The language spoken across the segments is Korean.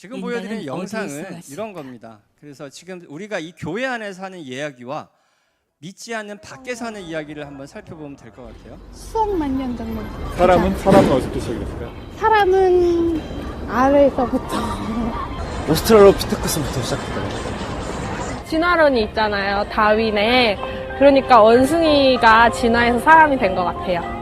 지금 보여드리는 영상은 이런 겁니다. 그래서 지금 우리가 이 교회 안에서 하는 이야기와 믿지 않는 밖에서 하는 이야기를 한번 살펴보면 될 것 같아요. 수억만 년 정도. 사람은 어디서부터 시작했을까요? 사람은 아래에서부터. 오스트랄로피테쿠스부터 시작했다고. 진화론이 있잖아요, 다윈의. 그러니까 원숭이가 진화해서 사람이 된 것 같아요.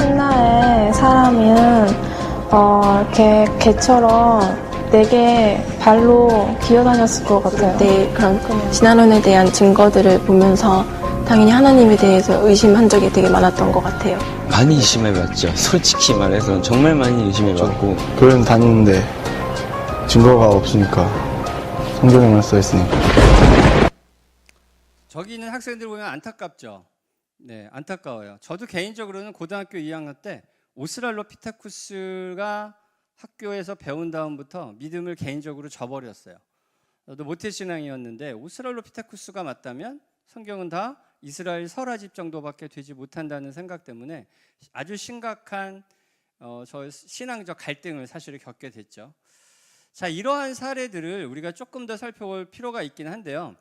옛날에 사람은 이렇게 개처럼 4개 발로 기어다녔을 것 같아요. 네, 그런 진화론에 대한 증거들을 보면서 당연히 하나님에 대해서 의심한 적이 되게 많았던 것 같아요. 많이 의심해봤죠. 솔직히 말해서 정말 많이 의심해봤고. 교회는 다니는데 증거가 없으니까 성경에만 써있으니까. 저기 있는 학생들 보면 안타깝죠. 네, 안타까워요. 저도 개인적으로는 고등학교 2학년 때 오스트랄로피테쿠스가 학교에서 배운 다음부터 믿음을 개인적으로 저버렸어요. 저도 모태신앙이었는데 오스트랄로피테쿠스가 맞다면 성경은 다 이스라엘 설화집 정도밖에 되지 못한다는 생각 때문에 아주 심각한 저 신앙적 갈등을 사실 겪게 됐죠. 자, 이러한 사례들을 우리가 조금 더 살펴볼 필요가 있긴 한데요.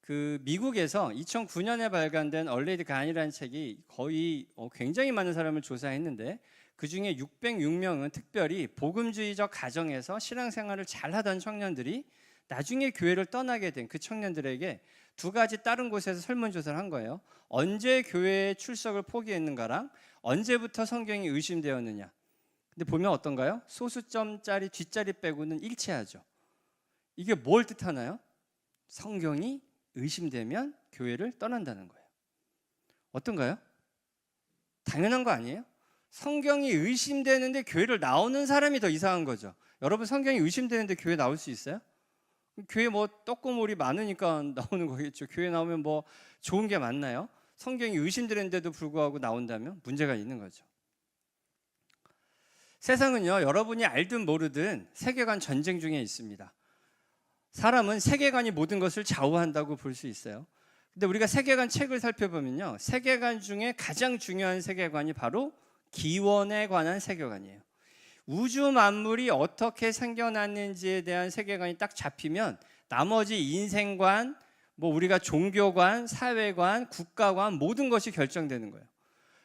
그 미국에서 2009년에 발간된 얼레드 간이라는 책이 거의 굉장히 많은 사람을 조사했는데 그 중에 606명은 특별히 복음주의적 가정에서 신앙생활을 잘하던 청년들이 나중에 교회를 떠나게 된 그 청년들에게 두 가지 다른 곳에서 설문조사를 한 거예요. 언제 교회에 출석을 포기했는가랑 언제부터 성경이 의심되었느냐. 근데 보면 어떤가요? 소수점짜리 뒷자리 빼고는 일치하죠. 이게 뭘 뜻하나요? 성경이 의심되면 교회를 떠난다는 거예요. 어떤가요? 당연한 거 아니에요? 성경이 의심되는데 교회를 나오는 사람이 더 이상한 거죠. 여러분, 성경이 의심되는데 교회 나올 수 있어요? 교회 뭐 떡고물이 많으니까 나오는 거겠죠. 교회 나오면 뭐 좋은 게 많나요? 성경이 의심되는데도 불구하고 나온다면 문제가 있는 거죠. 세상은요, 여러분이 알든 모르든 세계관 전쟁 중에 있습니다. 사람은 세계관이 모든 것을 좌우한다고 볼 수 있어요. 근데 우리가 세계관 책을 살펴보면요, 세계관 중에 가장 중요한 세계관이 바로 기원에 관한 세계관이에요. 우주 만물이 어떻게 생겨났는지에 대한 세계관이 딱 잡히면 나머지 인생관, 뭐 우리가 종교관, 사회관, 국가관 모든 것이 결정되는 거예요.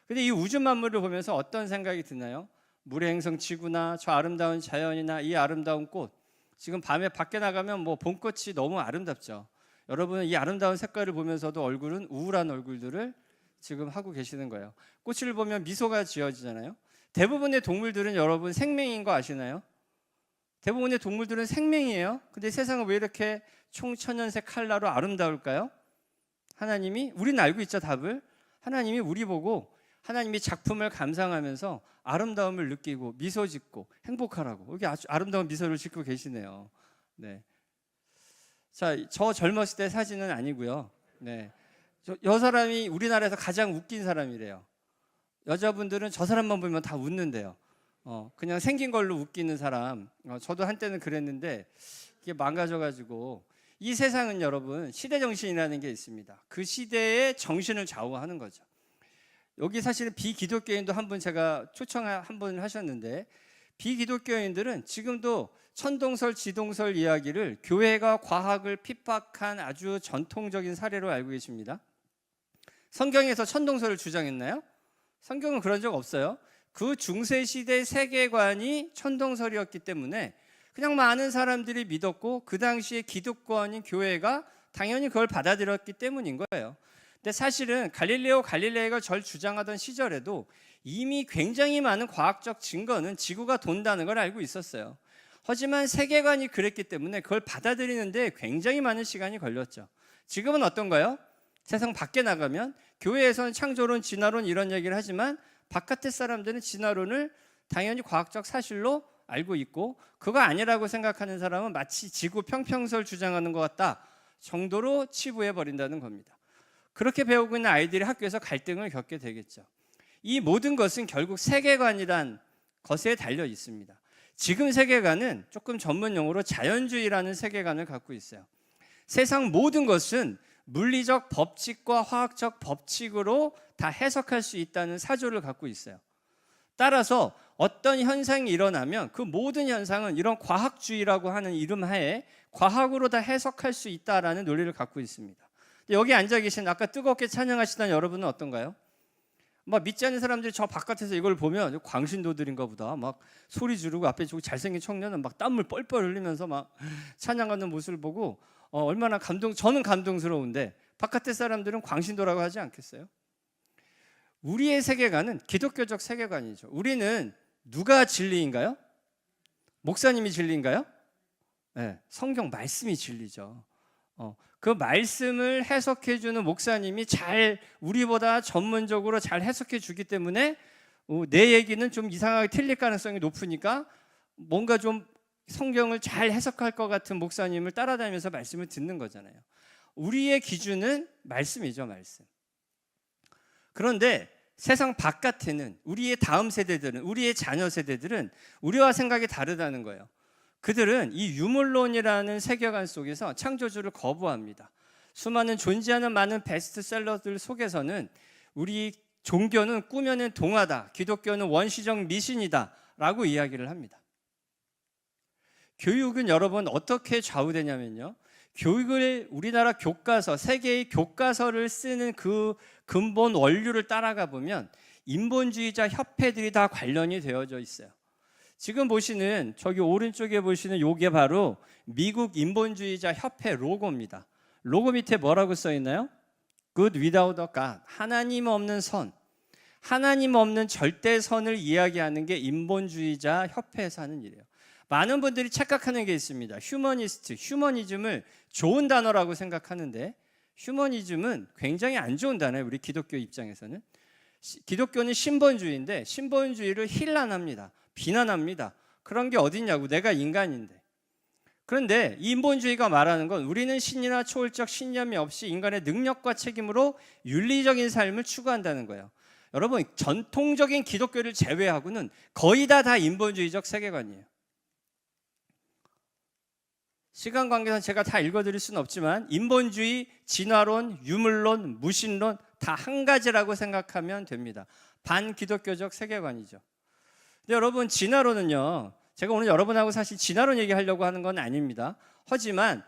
근데 이 우주 만물을 보면서 어떤 생각이 드나요? 물의 행성 지구나 저 아름다운 자연이나 이 아름다운 꽃, 지금 밤에 밖에 나가면 뭐 봄꽃이 너무 아름답죠. 여러분은 이 아름다운 색깔을 보면서도 얼굴은 우울한 얼굴들을 지금 하고 계시는 거예요. 꽃을 보면 미소가 지어지잖아요. 대부분의 동물들은 여러분 생명인 거 아시나요? 대부분의 동물들은 생명이에요. 근데 세상은 왜 이렇게 총천연색 칼라로 아름다울까요? 하나님이, 우리는 알고 있죠, 답을. 하나님이 우리 보고 하나님이 작품을 감상하면서 아름다움을 느끼고 미소 짓고 행복하라고, 여기 아주 아름다운 미소를 짓고 계시네요. 네. 자, 저 젊었을 때 사진은 아니고요. 네. 저 사람이 우리나라에서 가장 웃긴 사람이래요. 여자분들은 저 사람만 보면 다 웃는데요. 그냥 생긴 걸로 웃기는 사람. 저도 한때는 그랬는데 이게 망가져가지고, 이 세상은 여러분 시대 정신이라는 게 있습니다. 그 시대의 정신을 좌우하는 거죠. 여기 사실은 비기독교인도 한 분 제가 초청 한 분 하셨는데, 비기독교인들은 지금도 천동설, 지동설 이야기를 교회가 과학을 핍박한 아주 전통적인 사례로 알고 계십니다. 성경에서 천동설을 주장했나요? 성경은 그런 적 없어요. 그 중세시대 세계관이 천동설이었기 때문에 그냥 많은 사람들이 믿었고 그 당시에 기득권인 교회가 당연히 그걸 받아들였기 때문인 거예요. 근데 사실은 갈릴레오 갈릴레이가 절 주장하던 시절에도 이미 굉장히 많은 과학적 증거는 지구가 돈다는 걸 알고 있었어요. 하지만 세계관이 그랬기 때문에 그걸 받아들이는데 굉장히 많은 시간이 걸렸죠. 지금은 어떤가요? 세상 밖에 나가면 교회에서는 창조론, 진화론 이런 얘기를 하지만 바깥의 사람들은 진화론을 당연히 과학적 사실로 알고 있고, 그거 아니라고 생각하는 사람은 마치 지구 평평설 주장하는 것 같다 정도로 치부해버린다는 겁니다. 그렇게 배우고 있는 아이들이 학교에서 갈등을 겪게 되겠죠. 이 모든 것은 결국 세계관이란 것에 달려 있습니다. 지금 세계관은 조금 전문 용어로 자연주의라는 세계관을 갖고 있어요. 세상 모든 것은 물리적 법칙과 화학적 법칙으로 다 해석할 수 있다는 사조를 갖고 있어요. 따라서 어떤 현상이 일어나면 그 모든 현상은 이런 과학주의라고 하는 이름 하에 과학으로 다 해석할 수 있다라는 논리를 갖고 있습니다. 여기 앉아 계신 아까 뜨겁게 찬양하시던 여러분은 어떤가요? 막 믿지 않는 사람들이 저 바깥에서 이걸 보면 광신도들인가 보다 막 소리 지르고, 앞에 저기 잘생긴 청년은 막 땀을 뻘뻘 흘리면서 막 찬양하는 모습을 보고 얼마나 저는 감동스러운데 바깥의 사람들은 광신도라고 하지 않겠어요? 우리의 세계관은 기독교적 세계관이죠. 우리는 누가 진리인가요? 목사님이 진리인가요? 네, 성경 말씀이 진리죠. 그 말씀을 해석해주는 목사님이 우리보다 전문적으로 잘 해석해 주기 때문에 내 얘기는 좀 이상하게 틀릴 가능성이 높으니까 뭔가 좀 성경을 잘 해석할 것 같은 목사님을 따라다니면서 말씀을 듣는 거잖아요. 우리의 기준은 말씀이죠, 말씀. 그런데 세상 바깥에는 우리의 다음 세대들은, 우리의 자녀 세대들은 우리와 생각이 다르다는 거예요. 그들은 이 유물론이라는 세계관 속에서 창조주를 거부합니다. 수많은 존재하는 많은 베스트셀러들 속에서는 우리 종교는 꾸며낸 동화다, 기독교는 원시적 미신이다 라고 이야기를 합니다. 교육은 여러분 어떻게 좌우되냐면요, 교육을 우리나라 교과서, 세계의 교과서를 쓰는 그 근본 원류를 따라가 보면 인본주의자 협회들이 다 관련이 되어져 있어요. 지금 보시는 저기 오른쪽에 보시는 요게 바로 미국 인본주의자 협회 로고입니다. 로고 밑에 뭐라고 써 있나요? Good without a God. 하나님 없는 선. 하나님 없는 절대선을 이야기하는 게 인본주의자 협회에서 하는 일이에요. 많은 분들이 착각하는 게 있습니다. 휴머니즘을 좋은 단어라고 생각하는데 휴머니즘은 굉장히 안 좋은 단어예요. 우리 기독교 입장에서는. 기독교는 신본주의인데 신본주의를 힐난합니다. 비난합니다. 그런 게 어딨냐고, 내가 인간인데. 그런데 인본주의가 말하는 건 우리는 신이나 초월적 신념이 없이 인간의 능력과 책임으로 윤리적인 삶을 추구한다는 거예요. 여러분, 전통적인 기독교를 제외하고는 거의 다 인본주의적 세계관이에요. 시간 관계상 제가 다 읽어드릴 수는 없지만 인본주의, 진화론, 유물론, 무신론 다 한 가지라고 생각하면 됩니다. 반기독교적 세계관이죠. 근데 여러분, 진화론은요, 제가 오늘 여러분하고 사실 진화론 얘기하려고 하는 건 아닙니다. 하지만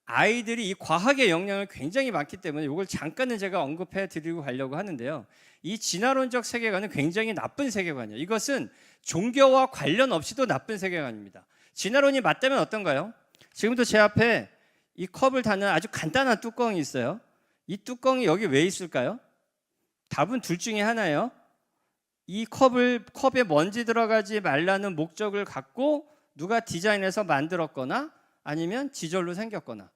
아이들이 이 과학의 영향을 굉장히 많기 때문에 이걸 잠깐은 제가 언급해 드리고 가려고 하는데요. 이 진화론적 세계관은 굉장히 나쁜 세계관이에요. 이것은 종교와 관련 없이도 나쁜 세계관입니다. 진화론이 맞다면 어떤가요? 지금도 제 앞에 이 컵을 닫는 아주 간단한 뚜껑이 있어요. 이 뚜껑이 여기 왜 있을까요? 답은 둘 중에 하나예요. 이 컵에 먼지 들어가지 말라는 목적을 갖고 누가 디자인해서 만들었거나 아니면 지절로 생겼거나,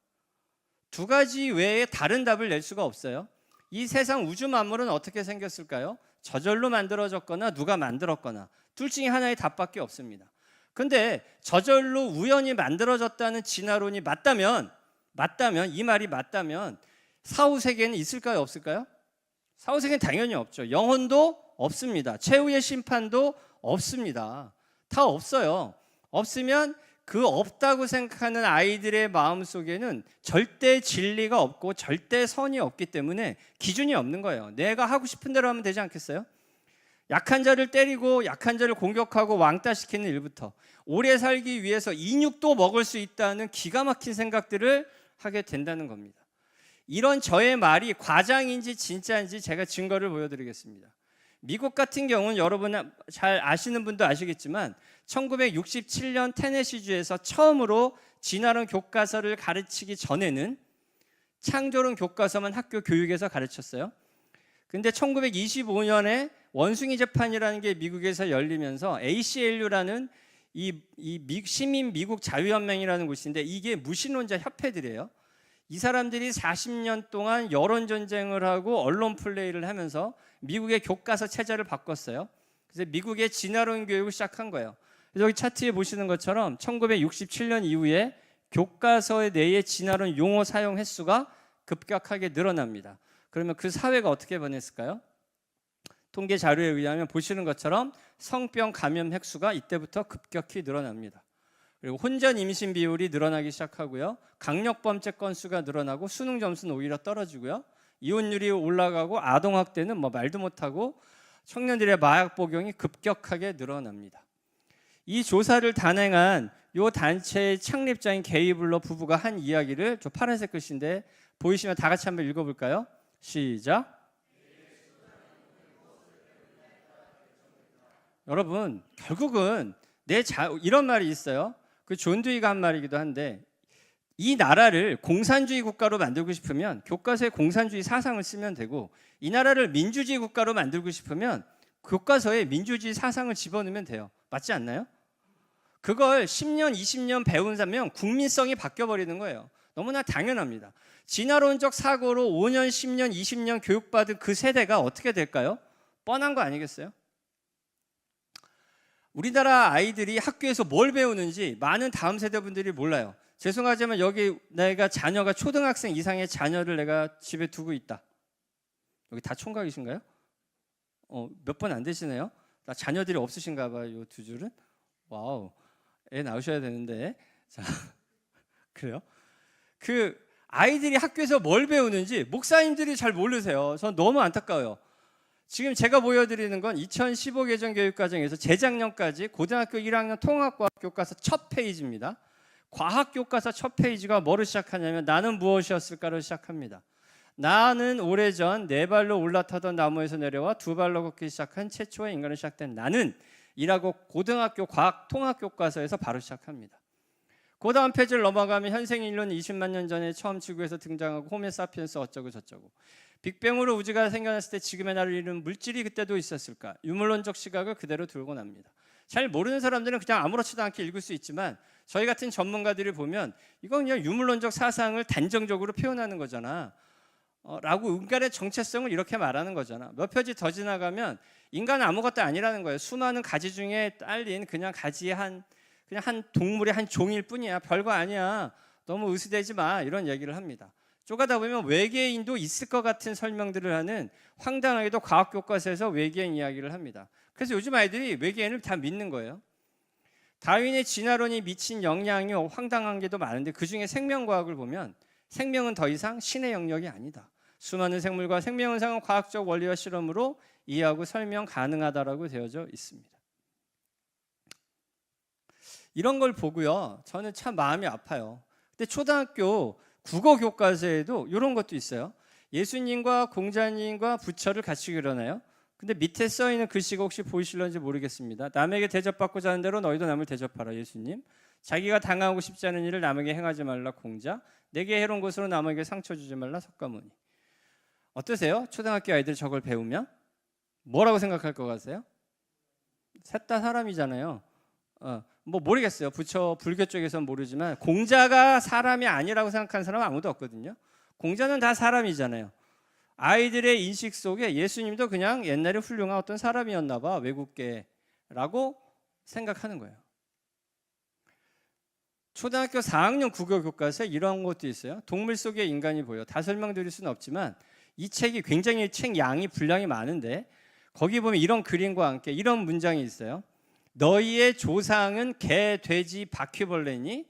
두 가지 외에 다른 답을 낼 수가 없어요. 이 세상 우주 만물은 어떻게 생겼을까요? 저절로 만들어졌거나 누가 만들었거나, 둘 중에 하나의 답밖에 없습니다. 근데 저절로 우연히 만들어졌다는 진화론이 맞다면, 이 말이 맞다면 사후세계는 있을까요, 없을까요? 사후세계는 당연히 없죠. 영혼도 없습니다. 최후의 심판도 없습니다. 다 없어요. 없으면 그 없다고 생각하는 아이들의 마음속에는 절대 진리가 없고 절대 선이 없기 때문에 기준이 없는 거예요. 내가 하고 싶은 대로 하면 되지 않겠어요? 약한 자를 때리고 약한 자를 공격하고 왕따시키는 일부터 오래 살기 위해서 인육도 먹을 수 있다는 기가 막힌 생각들을 하게 된다는 겁니다. 이런 저의 말이 과장인지 진짜인지 제가 증거를 보여드리겠습니다. 미국 같은 경우는 여러분 잘 아시는 분도 아시겠지만 1967년 테네시주에서 처음으로 진화론 교과서를 가르치기 전에는 창조론 교과서만 학교 교육에서 가르쳤어요. 근데 1925년에 원숭이 재판이라는 게 미국에서 열리면서 ACLU라는 시민 미국 자유연맹이라는 곳인데 이게 무신론자 협회들이에요. 이 사람들이 40년 동안 여론 전쟁을 하고 언론 플레이를 하면서 미국의 교과서 체제를 바꿨어요. 그래서 미국의 진화론 교육을 시작한 거예요. 그래서 여기 차트에 보시는 것처럼 1967년 이후에 교과서 내의 진화론 용어 사용 횟수가 급격하게 늘어납니다. 그러면 그 사회가 어떻게 변했을까요? 통계 자료에 의하면 보시는 것처럼 성병 감염 횟수가 이때부터 급격히 늘어납니다. 그리고 혼전 임신 비율이 늘어나기 시작하고요. 강력범죄 건수가 늘어나고 수능 점수는 오히려 떨어지고요. 이혼율이 올라가고 아동학대는 뭐 말도 못하고 청년들의 마약 복용이 급격하게 늘어납니다. 이 조사를 단행한 이 단체의 창립자인 게이블러 부부가 한 이야기를 저 파란색 글씨인데 보이시면 다 같이 한번 읽어볼까요? 시작. 여러분 결국은 이런 말이 있어요. 그 존 듀이가 한 말이기도 한데 이 나라를 공산주의 국가로 만들고 싶으면 교과서에 공산주의 사상을 쓰면 되고 이 나라를 민주주의 국가로 만들고 싶으면 교과서에 민주주의 사상을 집어넣으면 돼요. 맞지 않나요? 그걸 10년, 20년 배운다면 국민성이 바뀌어버리는 거예요. 너무나 당연합니다. 진화론적 사고로 5년, 10년, 20년 교육받은 그 세대가 어떻게 될까요? 뻔한 거 아니겠어요? 우리나라 아이들이 학교에서 뭘 배우는지 많은 다음 세대분들이 몰라요. 죄송하지만 여기 내가 자녀가 초등학생 이상의 자녀를 내가 집에 두고 있다. 여기 다 총각이신가요? 몇 번 안 되시네요? 나 자녀들이 없으신가 봐요. 이 두 줄은. 와우. 애 낳으셔야 되는데. 자, 그래요? 그 아이들이 학교에서 뭘 배우는지 목사님들이 잘 모르세요. 전 너무 안타까워요. 지금 제가 보여드리는 건 2015 개정 교육과정에서 재작년까지 고등학교 1학년 통합과학 교과서 첫 페이지입니다. 과학 교과서 첫 페이지가 뭐로 시작하냐면 나는 무엇이었을까로 시작합니다. 나는 오래전 네 발로 올라타던 나무에서 내려와 두 발로 걷기 시작한 최초의 인간으로 시작된 나는 이라고 고등학교 과학 통합 교과서에서 바로 시작합니다. 그 다음 페이지를 넘어가면 현생인류는 20만 년 전에 처음 지구에서 등장하고 호모사피엔스 어쩌고 저쩌고 빅뱅으로 우주가 생겨났을 때 지금의 나를 이루는 물질이 그때도 있었을까? 유물론적 시각을 그대로 들고 납니다. 잘 모르는 사람들은 그냥 아무렇지도 않게 읽을 수 있지만 저희 같은 전문가들이 보면 이건 그냥 유물론적 사상을 단정적으로 표현하는 거잖아 라고 인간의 정체성을 이렇게 말하는 거잖아. 몇 페이지 더 지나가면 인간은 아무것도 아니라는 거예요. 수많은 가지 중에 딸린 그냥 가지의 그냥 한 동물의 한 종일 뿐이야. 별거 아니야. 너무 의수되지 마. 이런 얘기를 합니다. 쪼가다 보면 외계인도 있을 것 같은 설명들을 하는 황당하게도 과학교과서에서 외계인 이야기를 합니다. 그래서 요즘 아이들이 외계인을 다 믿는 거예요. 다윈의 진화론이 미친 영향이 황당한 게도 많은데 그중에 생명과학을 보면 생명은 더 이상 신의 영역이 아니다. 수많은 생물과 생명 현상은 과학적 원리와 실험으로 이해하고 설명 가능하다라고 되어져 있습니다. 이런 걸 보고요. 저는 참 마음이 아파요. 근데 초등학교 국어 교과서에도 이런 것도 있어요. 예수님과 공자님과 부처를 같이 그려놔요. 근데 밑에 써 있는 글씨가 혹시 보이실런지 모르겠습니다. 남에게 대접받고자 하는 대로 너희도 남을 대접하라 예수님. 자기가 당하고 싶지 않은 일을 남에게 행하지 말라 공자. 내게 해로운 것으로 남에게 상처 주지 말라 석가모니. 어떠세요? 초등학교 아이들 저걸 배우면 뭐라고 생각할 것 같아요? 셋 다 사람이잖아요. 뭐 모르겠어요. 부처 불교 쪽에서는 모르지만 공자가 사람이 아니라고 생각하는 사람은 아무도 없거든요. 공자는 다 사람이잖아요. 아이들의 인식 속에 예수님도 그냥 옛날에 훌륭한 어떤 사람이었나 봐. 외국계라고 생각하는 거예요. 초등학교 4학년 국어 교과서에 이런 것도 있어요. 동물 속의 인간이 보여. 다 설명드릴 수는 없지만 이 책이 굉장히 책 양이 분량이 많은데 거기 보면 이런 그림과 함께 이런 문장이 있어요. 너희의 조상은 개, 돼지, 바퀴벌레니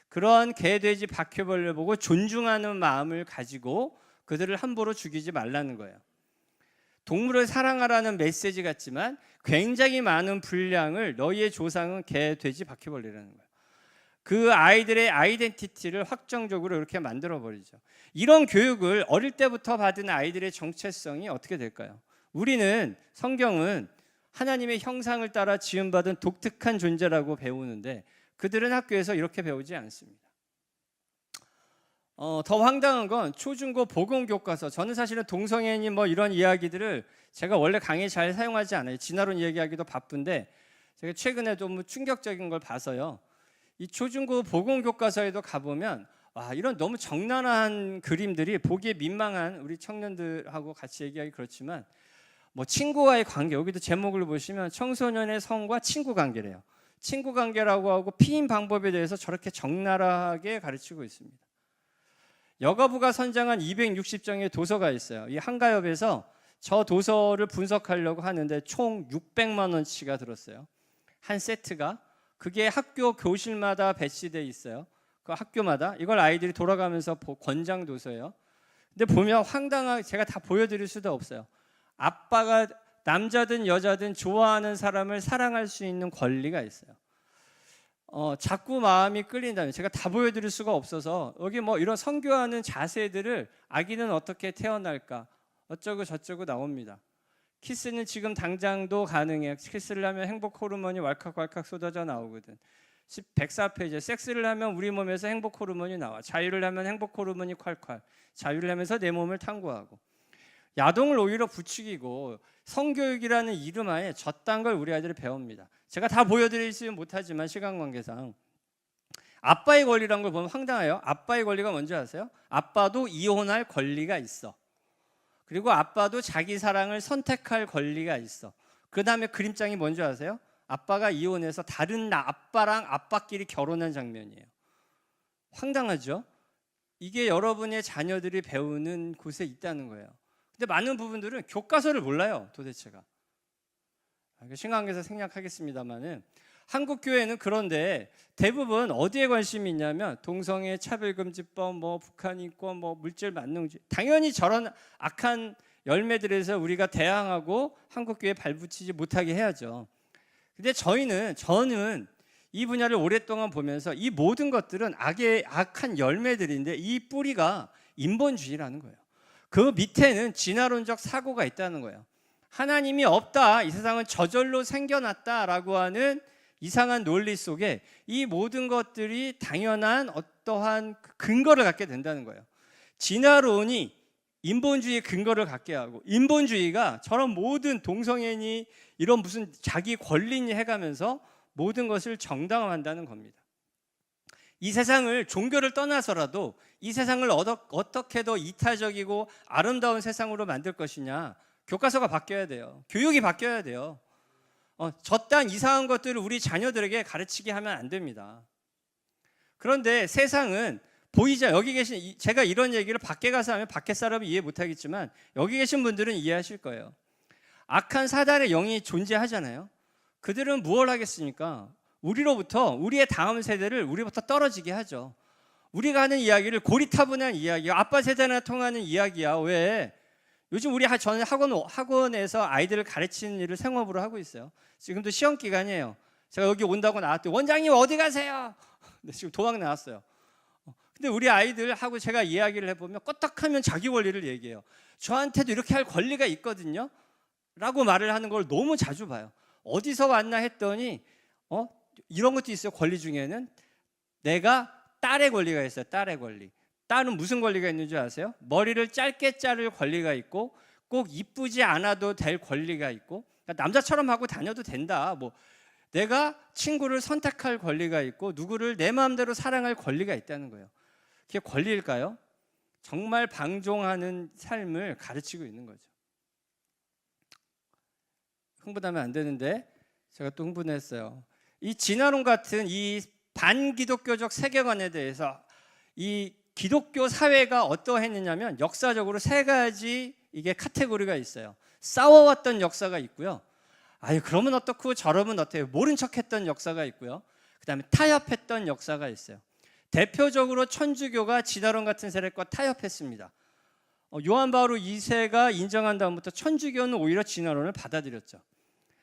그런 개, 돼지, 바퀴벌레 보고 존중하는 마음을 가지고 그들을 함부로 죽이지 말라는 거예요. 동물을 사랑하라는 메시지 같지만 굉장히 많은 분량을 너희의 조상은 개, 돼지, 바퀴벌레라는 거예요. 그 아이들의 아이덴티티를 확정적으로 이렇게 만들어버리죠. 이런 교육을 어릴 때부터 받은 아이들의 정체성이 어떻게 될까요? 우리는 성경은 하나님의 형상을 따라 지음받은 독특한 존재라고 배우는데 그들은 학교에서 이렇게 배우지 않습니다. 더 황당한 건 초중고 보건교과서. 저는 사실은 동성애니 뭐 이런 이야기들을 제가 원래 강의에 잘 사용하지 않아요. 진화론 얘기하기도 바쁜데 제가 최근에도 뭐 충격적인 걸 봐서요. 이 초중고 보건교과서에도 가보면 와, 이런 너무 적나라한 그림들이 보기에 민망한 우리 청년들하고 같이 얘기하기 그렇지만 뭐 친구와의 관계, 여기도 제목을 보시면 청소년의 성과 친구 관계래요. 친구 관계라고 하고 피임 방법에 대해서 저렇게 적나라하게 가르치고 있습니다. 여가부가 선정한 260종의 도서가 있어요. 이 한가협에서 저 도서를 분석하려고 하는데 총 600만 원치가 들었어요. 한 세트가. 그게 학교 교실마다 배치돼 있어요. 그 학교마다. 이걸 아이들이 돌아가면서 권장 도서예요. 근데 보면 황당하게 제가 다 보여드릴 수도 없어요. 아빠가 남자든 여자든 좋아하는 사람을 사랑할 수 있는 권리가 있어요. 자꾸 마음이 끌린다면 제가 다 보여드릴 수가 없어서 여기 뭐 이런 선교하는 자세들을 아기는 어떻게 태어날까 어쩌고 저쩌고 나옵니다. 키스는 지금 당장도 가능해요. 키스를 하면 행복 호르몬이 왈칵왈칵 쏟아져 나오거든. 104페이지 섹스를 하면 우리 몸에서 행복 호르몬이 나와. 자유를 하면 행복 호르몬이 콸콸. 자유를 하면서 내 몸을 탐구하고. 야동을 오히려 부추기고 성교육이라는 이름 하에 저딴 걸 우리 아이들이 배웁니다. 제가 다 보여드리지 못하지만 시간 관계상 아빠의 권리라는 걸 보면 황당해요. 아빠의 권리가 뭔지 아세요? 아빠도 이혼할 권리가 있어. 그리고 아빠도 자기 사랑을 선택할 권리가 있어. 그 다음에 그림장이 뭔지 아세요? 아빠가 이혼해서 다른 아빠랑 아빠끼리 결혼한 장면이에요. 황당하죠? 이게 여러분의 자녀들이 배우는 곳에 있다는 거예요. 근데 많은 부분들은 교과서를 몰라요, 도대체가. 신강에서 생략하겠습니다만은 한국 교회는 그런데 대부분 어디에 관심이 있냐면 동성애 차별금지법, 뭐 북한 인권, 뭐 물질 만능주의. 당연히 저런 악한 열매들에서 우리가 대항하고 한국 교회에 발붙이지 못하게 해야죠. 근데 저는 이 분야를 오랫동안 보면서 이 모든 것들은 악한 열매들인데 이 뿌리가 인본주의라는 거예요. 그 밑에는 진화론적 사고가 있다는 거예요. 하나님이 없다, 이 세상은 저절로 생겨났다라고 하는 이상한 논리 속에 이 모든 것들이 당연한 어떠한 근거를 갖게 된다는 거예요. 진화론이 인본주의의 근거를 갖게 하고 인본주의가 저런 모든 동성애니 이런 무슨 자기 권리니 해가면서 모든 것을 정당화한다는 겁니다. 이 세상을 종교를 떠나서라도 이 세상을 어떻게 더 이타적이고 아름다운 세상으로 만들 것이냐, 교과서가 바뀌어야 돼요. 교육이 바뀌어야 돼요. 저딴 이상한 것들을 우리 자녀들에게 가르치게 하면 안 됩니다. 그런데 세상은 보이자 여기 계신 제가 이런 얘기를 밖에 가서 하면 밖에 사람은 이해 못하겠지만 여기 계신 분들은 이해하실 거예요. 악한 사단의 영이 존재하잖아요. 그들은 무엇을 하겠습니까? 우리로부터 우리의 다음 세대를 우리부터 떨어지게 하죠. 우리가 하는 이야기를 고리타분한 이야기야. 아빠 세대나 통하는 이야기야. 왜? 요즘 저는 학원에서 아이들을 가르치는 일을 생업으로 하고 있어요. 지금도 시험 기간이에요. 제가 여기 온다고 나왔더니 원장님 어디 가세요? 네, 지금 도망 나왔어요. 근데 우리 아이들하고 제가 이야기를 해보면 껐떡하면 자기 권리를 얘기해요. 저한테도 이렇게 할 권리가 있거든요 라고 말을 하는 걸 너무 자주 봐요. 어디서 왔나 했더니 이런 것도 있어요. 권리 중에는 내가 딸의 권리가 있어요. 딸의 권리. 딸은 무슨 권리가 있는 줄 아세요? 머리를 짧게 자를 권리가 있고 꼭 이쁘지 않아도 될 권리가 있고, 그러니까 남자처럼 하고 다녀도 된다. 뭐 내가 친구를 선택할 권리가 있고 누구를 내 마음대로 사랑할 권리가 있다는 거예요. 그게 권리일까요? 정말 방종하는 삶을 가르치고 있는 거죠. 흥분하면 안 되는데 제가 또 흥분했어요. 이 진화론 같은 이 반기독교적 세계관에 대해서 이 기독교 사회가 어떠했느냐면 역사적으로 세 가지 이게 카테고리가 있어요. 싸워왔던 역사가 있고요. 그러면 어떻고 저러면 어때요? 모른 척했던 역사가 있고요. 그다음에 타협했던 역사가 있어요. 대표적으로 천주교가 진화론 같은 세력과 타협했습니다. 요한 바오로 2세가 인정한 다음부터 천주교는 오히려 진화론을 받아들였죠.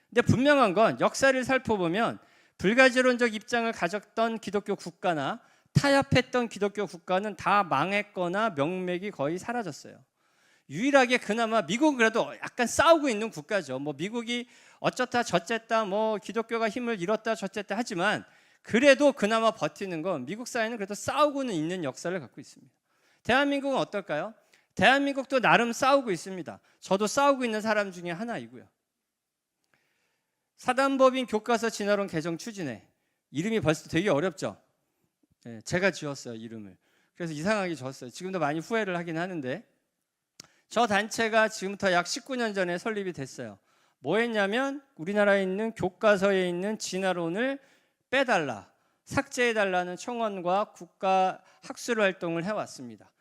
근데 분명한 건 역사를 살펴보면 불가지론적 입장을 가졌던 기독교 국가나 타협했던 기독교 국가는 다 망했거나 명맥이 거의 사라졌어요. 유일하게 그나마 미국은 그래도 약간 싸우고 있는 국가죠. 뭐 미국이 어쩌다 저쨌다 뭐 기독교가 힘을 잃었다 저쨌다 하지만 그래도 그나마 버티는 건 미국 사회는 그래도 싸우고는 있는 역사를 갖고 있습니다. 대한민국은 어떨까요? 대한민국도 나름 싸우고 있습니다. 저도 싸우고 있는 사람 중에 하나이고요. 사단법인 교과서 진화론 개정 추진회. 이름이 벌써 되게 어렵죠? 네, 제가 지었어요, 이름을. 그래서 이상하게 지었어요. 지금도 많이 후회를 하긴 하는데 저 단체가 지금부터 약 19년 전에 설립이 됐어요. 뭐 했냐면 우리나라에 있는 교과서에 있는 진화론을 빼달라, 삭제해달라는 청원과 국가 학술 활동을 해왔습니다.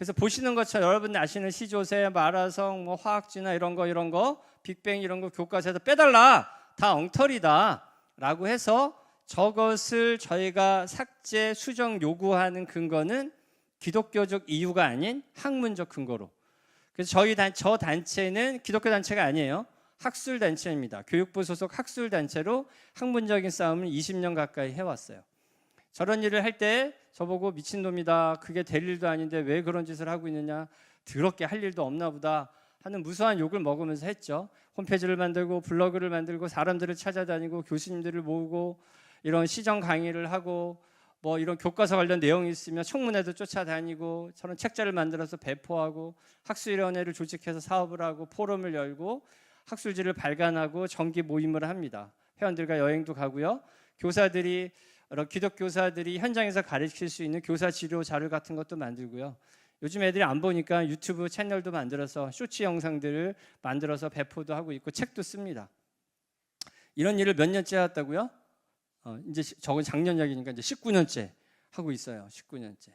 그래서 보시는 것처럼 여러분 아시는 시조새, 마라성, 뭐 화학진화 이런 거 빅뱅 이런 거 교과서에서 빼달라, 다 엉터리다라고 해서 저것을 저희가 삭제, 수정 요구하는 근거는 기독교적 이유가 아닌 학문적 근거로. 그래서 저 단체는 기독교 단체가 아니에요. 학술 단체입니다. 교육부 소속 학술 단체로 학문적인 싸움을 20년 가까이 해왔어요. 저런 일을 할 때 저보고 미친놈이다, 그게 될 일도 아닌데 왜 그런 짓을 하고 있느냐, 더럽게 할 일도 없나 보다 하는 무수한 욕을 먹으면서 했죠. 홈페이지를 만들고 블로그를 만들고 사람들을 찾아다니고 교수님들을 모으고 이런 시정 강의를 하고 뭐 이런 교과서 관련 내용이 있으면 청문회도 쫓아다니고, 저는 책자를 만들어서 배포하고 학술위원회를 조직해서 사업을 하고 포럼을 열고 학술지를 발간하고 정기 모임을 합니다. 회원들과 여행도 가고요. 교사들이 기독교사들이 현장에서 가르칠 수 있는 교사 지료 자료 같은 것도 만들고요. 요즘 애들이 안 보니까 유튜브 채널도 만들어서 쇼츠 영상들을 만들어서 배포도 하고 있고 책도 씁니다. 이런 일을 몇 년째 했다고요? 이제 저건 작년 이야기니까 이제 19년째 하고 있어요. 19년째.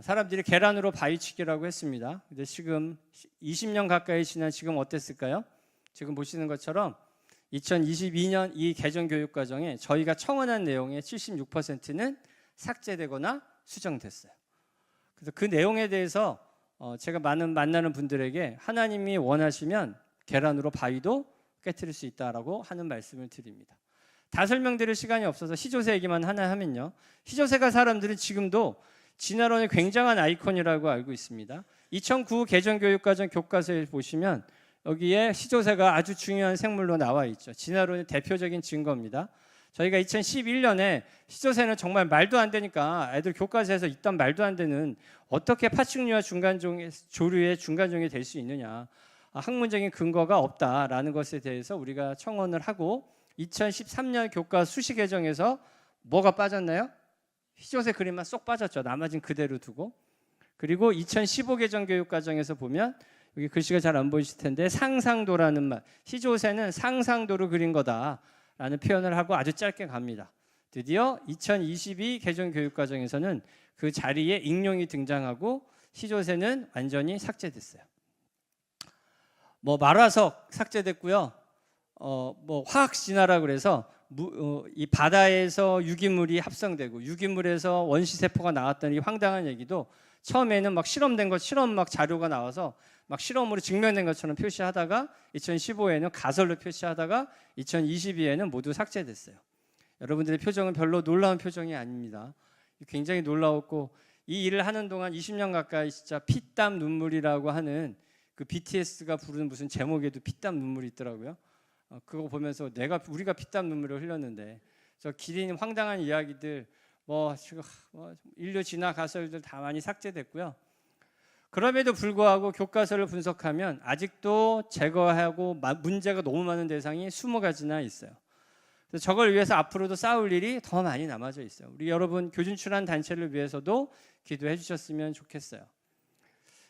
사람들이 계란으로 바위치기라고 했습니다. 근데 지금 20년 가까이 지난 지금 어땠을까요? 지금 보시는 것처럼 2022년 이 개정 교육 과정에 저희가 청원한 내용의 76%는 삭제되거나 수정됐어요. 그래서 그 내용에 대해서 제가 만나는 분들에게 하나님이 원하시면 계란으로 바위도 깨트릴 수 있다라고 하는 말씀을 드립니다. 다 설명드릴 시간이 없어서 시조새 얘기만 하나 하면요. 시조새가 사람들은 지금도 진화론의 굉장한 아이콘이라고 알고 있습니다. 2009 개정교육과정 교과서에 보시면 여기에 시조새가 아주 중요한 생물로 나와 있죠. 진화론의 대표적인 증거입니다. 저희가 2011년에 시조새는 정말 말도 안 되니까 애들 교과서에서 있던 말도 안 되는 어떻게 파충류와 조류의 중간종이 될 수 있느냐, 학문적인 근거가 없다라는 것에 대해서 우리가 청원을 하고 2013년 교과 수시 개정에서 뭐가 빠졌나요? 시조새 그림만 쏙 빠졌죠. 나머지는 그대로 두고. 그리고 2015 개정 교육 과정에서 보면 여기 글씨가 잘 안 보이실 텐데 상상도라는 말, 시조새는 상상도로 그린 거다라는 표현을 하고 아주 짧게 갑니다. 드디어 2022 개정 교육 과정에서는 그 자리에 익룡이 등장하고 시조새는 완전히 삭제됐어요. 뭐 말화석 삭제됐고요. 뭐 화학 진화라 그래서 이 바다에서 유기물이 합성되고 유기물에서 원시 세포가 나왔다는 이 황당한 얘기도 처음에는 막 실험된 것, 실험 막 자료가 나와서 막 실험으로 증명된 것처럼 표시하다가 2015에는 가설로 표시하다가 2022에는 모두 삭제됐어요. 여러분들의 표정은 별로 놀라운 표정이 아닙니다. 굉장히 놀라웠고, 이 일을 하는 동안 20년 가까이 진짜 피땀 눈물이라고 하는 그 BTS가 부르는 무슨 제목에도 피땀 눈물이 있더라고요. 그거 보면서 우리가 피땀 눈물을 흘렸는데, 저 기린 황당한 이야기들, 뭐 인류 진화 가설들 다 많이 삭제됐고요. 그럼에도 불구하고 교과서를 분석하면 아직도 제거하고 문제가 너무 많은 대상이 20가지나 있어요. 그래서 저걸 위해서 앞으로도 싸울 일이 더 많이 남아져 있어요. 우리 여러분 교진출한 단체를 위해서도 기도해 주셨으면 좋겠어요.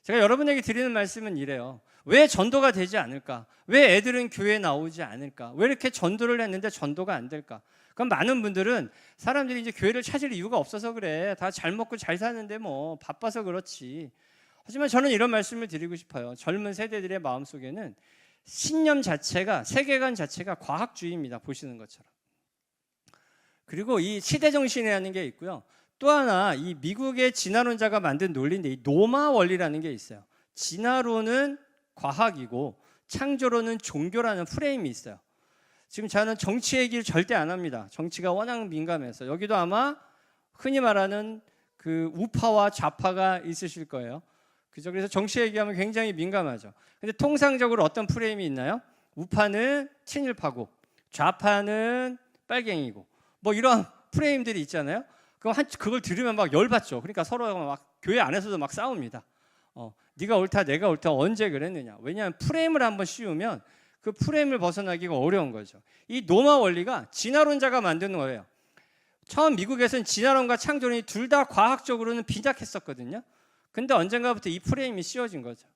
제가 여러분에게 드리는 말씀은 이래요. 왜 전도가 되지 않을까? 왜 애들은 교회에 나오지 않을까? 왜 이렇게 전도를 했는데 전도가 안 될까? 그럼 많은 분들은 사람들이 이제 교회를 찾을 이유가 없어서 그래. 다 잘 먹고 잘 사는데 뭐 바빠서 그렇지. 하지만 저는 이런 말씀을 드리고 싶어요. 젊은 세대들의 마음속에는 신념 자체가, 세계관 자체가 과학주의입니다. 보시는 것처럼. 그리고 이 시대정신이라는 게 있고요. 또 하나 이 미국의 진화론자가 만든 논리인데 이 노마 원리라는 게 있어요. 진화론은 과학이고 창조론은 종교라는 프레임이 있어요. 지금 저는 정치 얘기를 절대 안 합니다. 정치가 워낙 민감해서. 여기도 아마 흔히 말하는 그 우파와 좌파가 있으실 거예요. 그죠? 그래서 정치 얘기하면 굉장히 민감하죠. 근데 통상적으로 어떤 프레임이 있나요? 우파는 친일파고 좌파는 빨갱이고 뭐 이런 프레임들이 있잖아요. 그걸 들으면 막 열받죠. 그러니까 서로 막 교회 안에서도 막 싸웁니다. 네가 옳다, 내가 옳다, 언제 그랬느냐. 왜냐하면 프레임을 한번 씌우면 그 프레임을 벗어나기가 어려운 거죠. 이 노마 원리가 진화론자가 만든 거예요. 처음 미국에서는 진화론과 창조론이 둘 다 과학적으로는 빈약했었거든요. 근데 언젠가부터 이 프레임이 씌워진 거죠.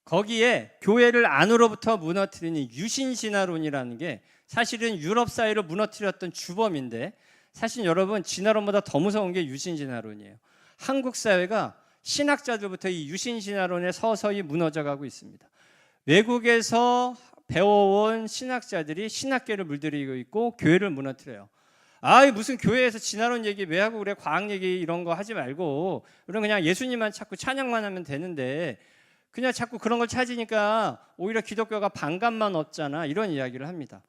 거기에 교회를 안으로부터 무너뜨리는 유신진화론이라는 게 사실은 유럽 사회를 무너뜨렸던 주범인데, 사실 여러분 진화론보다 더 무서운 게 유신진화론이에요. 한국 사회가 신학자들부터 이 유신신화론에 서서히 무너져가고 있습니다. 외국에서 배워온 신학자들이 신학계를 물들이고 있고 교회를 무너뜨려요. 무슨 교회에서 진화론 얘기 왜 하고 그래? 과학 얘기 이런 거 하지 말고 우리는 그냥 예수님만 찾고 찬양만 하면 되는데 그냥 자꾸 그런 걸 찾으니까 오히려 기독교가 반감만 없잖아, 이런 이야기를 합니다.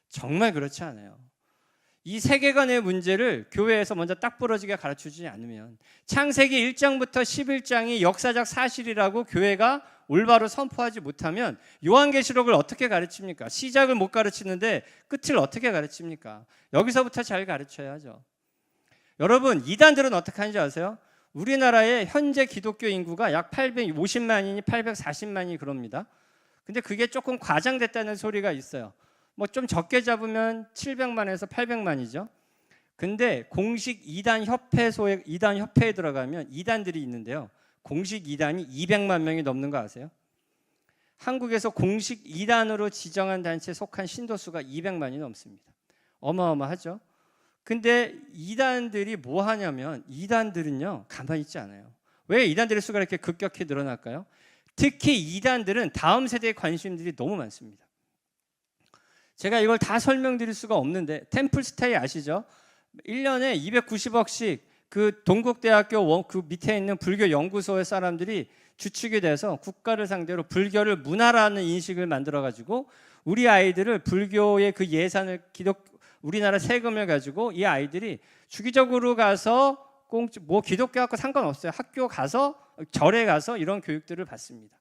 정말 그렇지 않아요. 이 세계관의 문제를 교회에서 먼저 딱 부러지게 가르쳐주지 않으면, 창세기 1장부터 11장이 역사적 사실이라고 교회가 올바로 선포하지 못하면 요한계시록을 어떻게 가르칩니까? 시작을 못 가르치는데 끝을 어떻게 가르칩니까? 여기서부터 잘 가르쳐야죠. 여러분, 이단들은 어떻게 하는지 아세요? 우리나라의 현재 기독교 인구가 약 850만이니 840만이 그럽니다. 근데 그게 조금 과장됐다는 소리가 있어요. 뭐 좀 적게 잡으면 700만에서 800만이죠. 근데 공식 이단 협회에 들어가면 이단들이 있는데요. 공식 이단이 200만 명이 넘는 거 아세요? 한국에서 공식 이단으로 지정한 단체에 속한 신도수가 200만이 넘습니다. 어마어마하죠. 근데 이단들이 뭐 하냐면, 이단들은요 가만히 있지 않아요. 왜 이단들의 수가 이렇게 급격히 늘어날까요? 특히 이단들은 다음 세대의 관심들이 너무 많습니다. 제가 이걸 다 설명드릴 수가 없는데, 템플스테이 아시죠? 1년에 290억씩 그 동국대학교 그 밑에 있는 불교 연구소의 사람들이 주축이 돼서 국가를 상대로 불교를 문화라는 인식을 만들어 가지고 우리 아이들을 불교의 그 예산을 우리나라 세금을 가지고 이 아이들이 주기적으로 가서 뭐 기독교하고 상관없어요. 학교 가서 절에 가서 이런 교육들을 받습니다.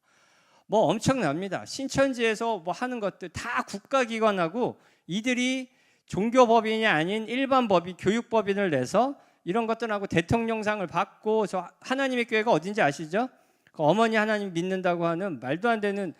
뭐 엄청납니다. 신천지에서 뭐 하는 것들 다 국가기관하고 이들이 종교법인이 아닌 일반 법인, 교육법인을 내서 이런 것들하고 대통령상을 받고, 저 하나님의 교회가 어딘지 아시죠? 그 어머니 하나님 믿는다고 하는 말도 안 되는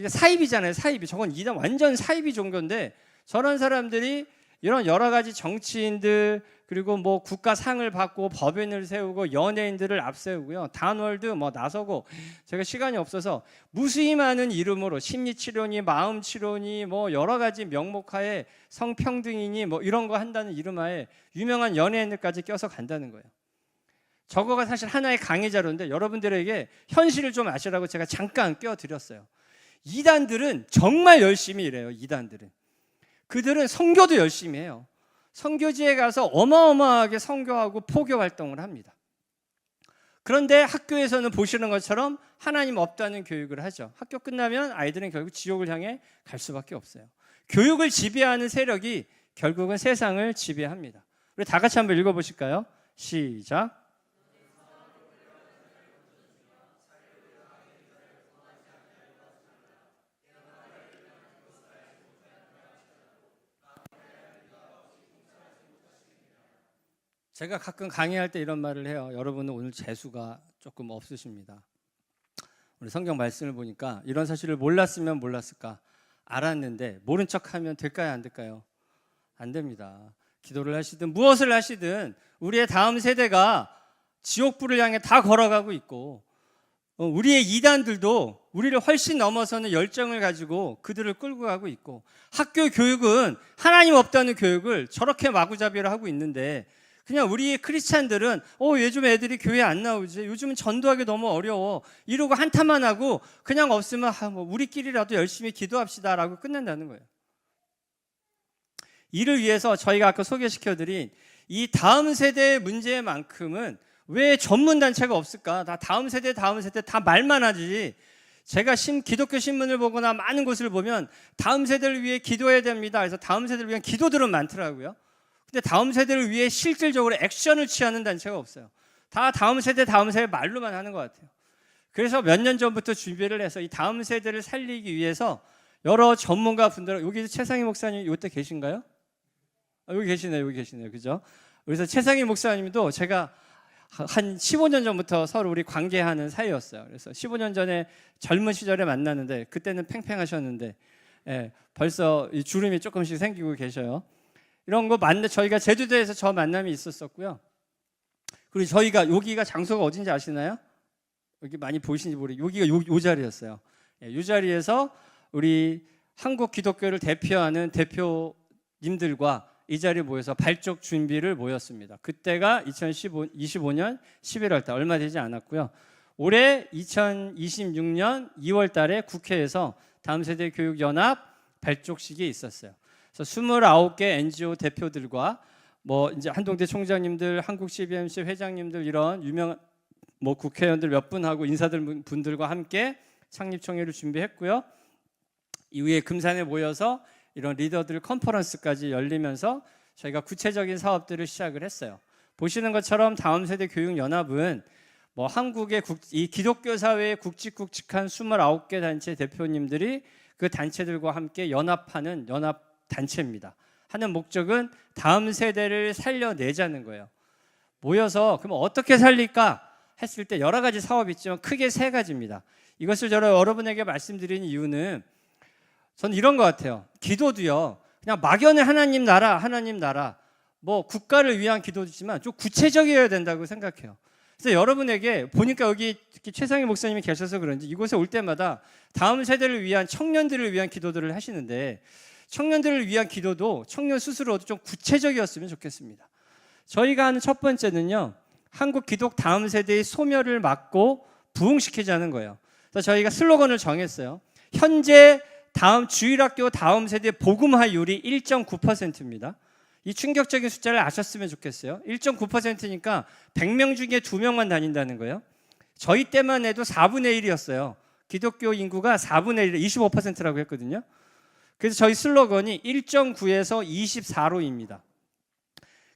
사이비잖아요. 사이비. 저건 이단 완전 사이비 종교인데, 저런 사람들이 이런 여러 가지 정치인들, 그리고 뭐 국가상을 받고 법인을 세우고 연예인들을 앞세우고요, 단월드 뭐 나서고, 제가 시간이 없어서 무수히많은 이름으로 심리치료니 마음치료니 뭐 여러 가지 명목하에 성평등이니 뭐 이런 거 한다는 이름하에 유명한 연예인들까지 껴서 간다는 거예요. 저거가 사실 하나의 강의자료인데 여러분들에게 현실을 좀 아시라고 제가 잠깐 껴드렸어요. 이단들은 정말 열심히 일해요. 이단들은 그들은 선교도 열심히 해요. 선교지에 가서 어마어마하게 선교하고 포교 활동을 합니다. 그런데 학교에서는 보시는 것처럼 하나님 없다는 교육을 하죠. 학교 끝나면 아이들은 결국 지옥을 향해 갈 수밖에 없어요. 교육을 지배하는 세력이 결국은 세상을 지배합니다. 우리 다 같이 한번 읽어보실까요? 시작. 제가 가끔 강의할 때 이런 말을 해요. 여러분은 오늘 재수가 조금 없으십니다. 우리 성경 말씀을 보니까 이런 사실을 몰랐으면 몰랐을까? 알았는데 모른 척하면 될까요? 안 될까요? 안 됩니다. 기도를 하시든 무엇을 하시든 우리의 다음 세대가 지옥불을 향해 다 걸어가고 있고, 우리의 이단들도 우리를 훨씬 넘어서는 열정을 가지고 그들을 끌고 가고 있고, 학교 교육은 하나님 없다는 교육을 저렇게 마구잡이로 하고 있는데, 그냥 우리 크리스찬들은 요즘 애들이 교회 안 나오지, 요즘은 전도하기 너무 어려워 이러고 한탄만 하고, 그냥 없으면 뭐 우리끼리라도 열심히 기도합시다 라고 끝낸다는 거예요. 이를 위해서 저희가 아까 소개시켜드린 이 다음 세대의 문제만큼은 왜 전문단체가 없을까? 다 다음 세대 다 말만 하지. 제가 기독교 신문을 보거나 많은 곳을 보면 다음 세대를 위해 기도해야 됩니다. 그래서 다음 세대를 위한 기도들은 많더라고요. 근데 다음 세대를 위해 실질적으로 액션을 취하는 단체가 없어요. 다 다음 세대 말로만 하는 것 같아요. 그래서 몇 년 전부터 준비를 해서 이 다음 세대를 살리기 위해서 여러 전문가 분들, 여기 최상희 목사님 이때 계신가요? 여기 계시네요. 그죠? 그래서 최상희 목사님도 제가 한 15년 전부터 서로 우리 관계하는 사이였어요. 그래서 15년 전에 젊은 시절에 만났는데 그때는 팽팽하셨는데, 벌써 이 주름이 조금씩 생기고 계셔요. 이런 거 저희가 제주도에서 저 만남이 있었었고요. 그리고 저희가 여기가 장소가 어딘지 아시나요? 여기 많이 보이시는지 모르겠어요. 여기가 요 자리였어요. 이 자리에서 우리 한국 기독교를 대표하는 대표님들과 이 자리에 모여서 발족 준비를 모였습니다. 그때가 2025년 11월 달, 얼마 되지 않았고요. 올해 2026년 2월 달에 국회에서 다음세대 교육연합 발족식이 있었어요. 그래서 29개 NGO 대표들과 뭐 이제 한동대 총장님들, 한국 CBMC 회장님들 이런 유명한 뭐 국회의원들 몇 분하고 인사들 분들과 함께 창립총회를 준비했고요. 이후에 금산에 모여서 이런 리더들 컨퍼런스까지 열리면서 저희가 구체적인 사업들을 시작을 했어요. 보시는 것처럼 다음세대 교육연합은 뭐 한국의 이 기독교 사회의 굵직굵직한 29개 단체 대표님들이 그 단체들과 함께 연합하는 연합 단체입니다. 하는 목적은 다음 세대를 살려내자는 거예요. 모여서 그럼 어떻게 살릴까 했을 때 여러 가지 사업이 있지만 크게 3가지입니다. 이것을 여러분에게 말씀드리는 이유는 저는 이런 것 같아요. 기도도요. 그냥 막연히 하나님 나라, 하나님 나라, 뭐 국가를 위한 기도지만 좀 구체적이어야 된다고 생각해요. 그래서 여러분에게 보니까 여기 특히 최상희 목사님이 계셔서 그런지 이곳에 올 때마다 다음 세대를 위한 청년들을 위한 기도들을 하시는데 청년들을 위한 기도도 청년 스스로도 좀 구체적이었으면 좋겠습니다. 저희가 하는 첫 번째는요. 한국 기독 다음 세대의 소멸을 막고 부흥시키자는 거예요. 그래서 저희가 슬로건을 정했어요. 현재 다음 주일학교 다음 세대 복음화율이 1.9%입니다. 이 충격적인 숫자를 아셨으면 좋겠어요. 1.9%니까 100명 중에 2명만 다닌다는 거예요. 저희 때만 해도 4분의 1이었어요. 기독교 인구가 4분의 1, 25%라고 했거든요. 그래서 저희 슬로건이 1.9에서 24로입니다.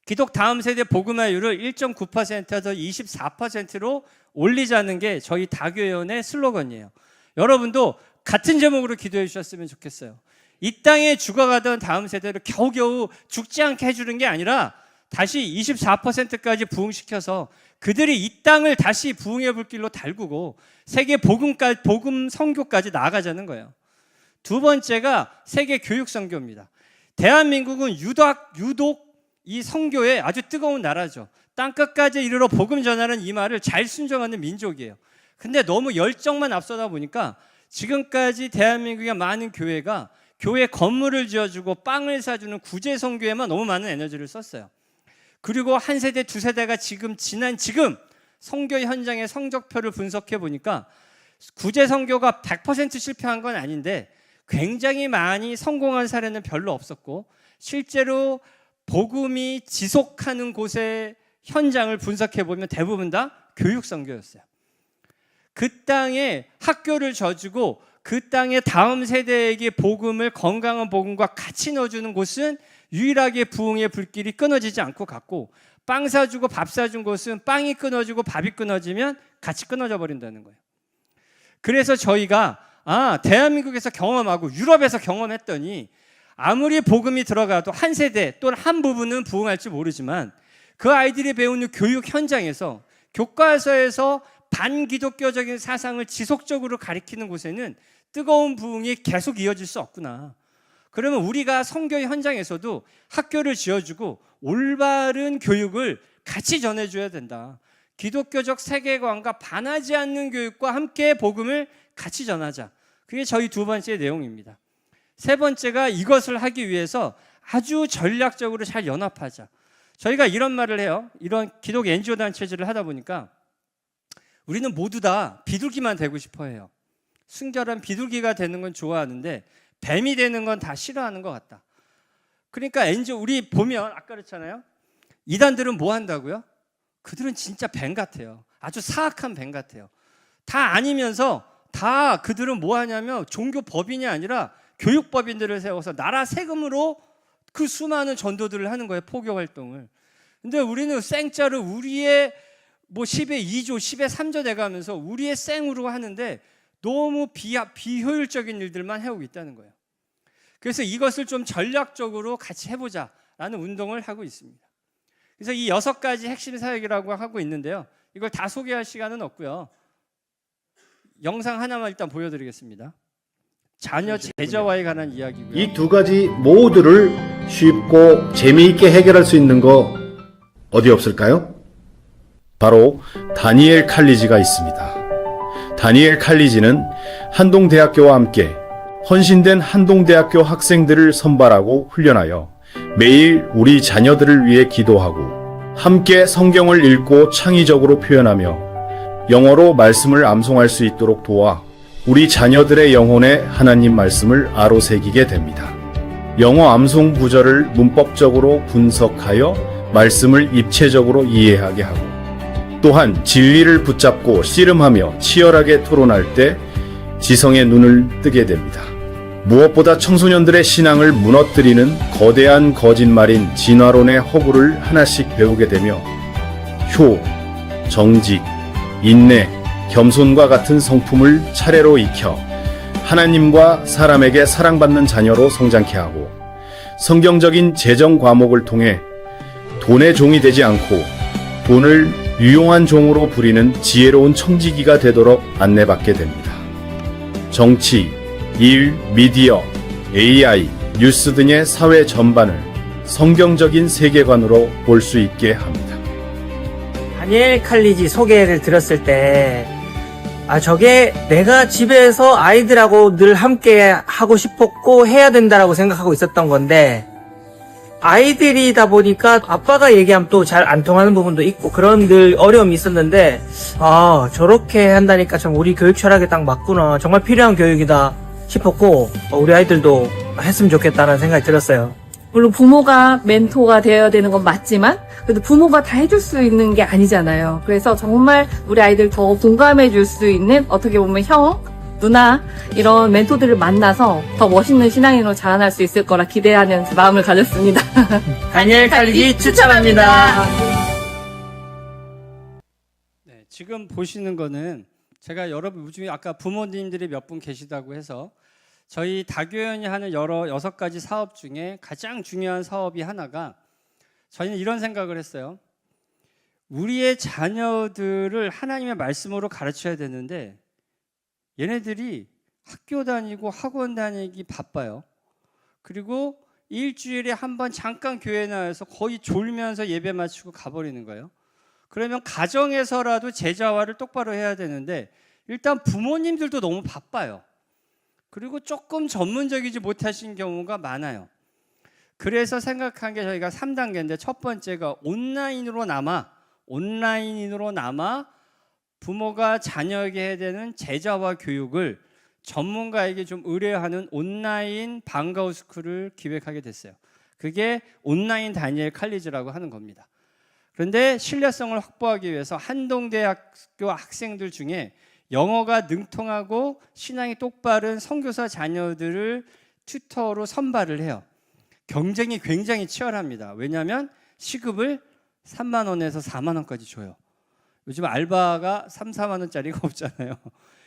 기독 다음 세대 복음화율을 1.9%에서 24%로 올리자는 게 저희 다교회원의 슬로건이에요. 여러분도 같은 제목으로 기도해 주셨으면 좋겠어요. 이 땅에 죽어가던 다음 세대를 겨우겨우 죽지 않게 해주는 게 아니라 다시 24%까지 부흥시켜서 그들이 이 땅을 다시 부흥의 불길로 달구고 세계 복음 선교까지 나아가자는 거예요. 두 번째가 세계 교육 선교입니다. 대한민국은 유독 이 선교에 아주 뜨거운 나라죠. 땅끝까지 이르러 복음 전하는 이 말을 잘 순종하는 민족이에요. 근데 너무 열정만 앞서다 보니까 지금까지 대한민국의 많은 교회가 교회 건물을 지어주고 빵을 사주는 구제 선교에만 너무 많은 에너지를 썼어요. 그리고 한 세대, 두 세대가 지금 선교 현장의 성적표를 분석해 보니까 구제 선교가 100% 실패한 건 아닌데 굉장히 많이 성공한 사례는 별로 없었고 실제로 복음이 지속하는 곳의 현장을 분석해 보면 대부분 다 교육 선교였어요. 그 땅에 학교를 져주고 그 땅에 다음 세대에게 복음을 건강한 복음과 같이 넣어주는 곳은 유일하게 부흥의 불길이 끊어지지 않고 갔고 빵 사주고 밥 사준 곳은 빵이 끊어지고 밥이 끊어지면 같이 끊어져 버린다는 거예요. 그래서 저희가 대한민국에서 경험하고 유럽에서 경험했더니 아무리 복음이 들어가도 한 세대 또는 한 부분은 부흥할지 모르지만 그 아이들이 배우는 교육 현장에서 교과서에서 반기독교적인 사상을 지속적으로 가리키는 곳에는 뜨거운 부흥이 계속 이어질 수 없구나. 그러면 우리가 선교 현장에서도 학교를 지어주고 올바른 교육을 같이 전해줘야 된다. 기독교적 세계관과 반하지 않는 교육과 함께 복음을 같이 전하자. 그게 저희 두 번째 내용입니다. 세 번째가 이것을 하기 위해서 아주 전략적으로 잘 연합하자. 저희가 이런 말을 해요. 이런 기독 NGO 단체질을 하다 보니까 우리는 모두 다 비둘기만 되고 싶어 해요. 순결한 비둘기가 되는 건 좋아하는데 뱀이 되는 건 다 싫어하는 것 같다. 그러니까 NGO 우리 보면 아까 그랬잖아요. 이단들은 뭐 한다고요? 그들은 진짜 뱀 같아요. 아주 사악한 뱀 같아요. 다 아니면서 다 그들은 뭐 하냐면 종교 법인이 아니라 교육 법인들을 세워서 나라 세금으로 그 수많은 전도들을 하는 거예요. 포교 활동을. 근데 우리는 생짜를 우리의 뭐 10의 2조, 10의 3조 돼가면서 우리의 생으로 하는데 너무 비효율적인 일들만 해오고 있다는 거예요. 그래서 이것을 좀 전략적으로 같이 해보자라는 운동을 하고 있습니다. 그래서 이 6가지 핵심 사역이라고 하고 있는데요. 이걸 다 소개할 시간은 없고요. 영상 하나만 일단 보여드리겠습니다. 자녀 제자와에 관한 이야기고요. 이 두 가지 모두를 쉽고 재미있게 해결할 수 있는 거 어디 없을까요? 바로 다니엘 칼리지가 있습니다. 다니엘 칼리지는 한동대학교와 함께 헌신된 한동대학교 학생들을 선발하고 훈련하여 매일 우리 자녀들을 위해 기도하고 함께 성경을 읽고 창의적으로 표현하며 영어로 말씀을 암송할 수 있도록 도와 우리 자녀들의 영혼에 하나님 말씀을 아로새기게 됩니다. 영어 암송 구절을 문법적으로 분석하여 말씀을 입체적으로 이해하게 하고 또한 진리를 붙잡고 씨름하며 치열하게 토론할 때 지성의 눈을 뜨게 됩니다. 무엇보다 청소년들의 신앙을 무너뜨리는 거대한 거짓말인 진화론의 허구를 하나씩 배우게 되며 효, 정직, 인내, 겸손과 같은 성품을 차례로 익혀 하나님과 사람에게 사랑받는 자녀로 성장케 하고 성경적인 재정 과목을 통해 돈의 종이 되지 않고 돈을 유용한 종으로 부리는 지혜로운 청지기가 되도록 안내받게 됩니다. 정치, 일, 미디어, AI, 뉴스 등의 사회 전반을 성경적인 세계관으로 볼 수 있게 합니다. 다니엘 칼리지 소개를 들었을 때 저게 내가 집에서 아이들하고 늘 함께 하고 싶었고 해야 된다라고 생각하고 있었던 건데 아이들이다 보니까 아빠가 얘기하면 또 잘 안 통하는 부분도 있고 그런 늘 어려움이 있었는데 저렇게 한다니까 참 우리 교육 철학에 딱 맞구나. 정말 필요한 교육이다 싶었고 우리 아이들도 했으면 좋겠다는 생각이 들었어요. 물론 부모가 멘토가 되어야 되는 건 맞지만 그래도 부모가 다 해줄 수 있는 게 아니잖아요. 그래서 정말 우리 아이들 더 공감해 줄 수 있는 어떻게 보면 형, 누나 이런 멘토들을 만나서 더 멋있는 신앙인으로 자라날 수 있을 거라 기대하는 마음을 가졌습니다. 다니엘 칼리지 추천합니다. 네, 지금 보시는 거는 제가 여러분 중에 아까 부모님들이 몇 분 계시다고 해서 저희 다교연이 하는 6가지 사업 중에 가장 중요한 사업이 하나가 저희는 이런 생각을 했어요. 우리의 자녀들을 하나님의 말씀으로 가르쳐야 되는데 얘네들이 학교 다니고 학원 다니기 바빠요. 그리고 일주일에 한 번 잠깐 교회 나와서 거의 졸면서 예배 마치고 가버리는 거예요. 그러면 가정에서라도 제자화를 똑바로 해야 되는데 일단 부모님들도 너무 바빠요. 그리고 조금 전문적이지 못하신 경우가 많아요. 그래서 생각한 게 저희가 3단계인데 첫 번째가 온라인으로 남아 부모가 자녀에게 해야 되는 제자화 교육을 전문가에게 좀 의뢰하는 온라인 방과후 스쿨을 기획하게 됐어요. 그게 온라인 다니엘 칼리지라고 하는 겁니다. 그런데 신뢰성을 확보하기 위해서 한동대학교 학생들 중에 영어가 능통하고 신앙이 똑바른 선교사 자녀들을 튜터로 선발을 해요. 경쟁이 굉장히 치열합니다. 왜냐하면 시급을 3만 원에서 4만 원까지 줘요. 요즘 알바가 3, 4만 원짜리가 없잖아요.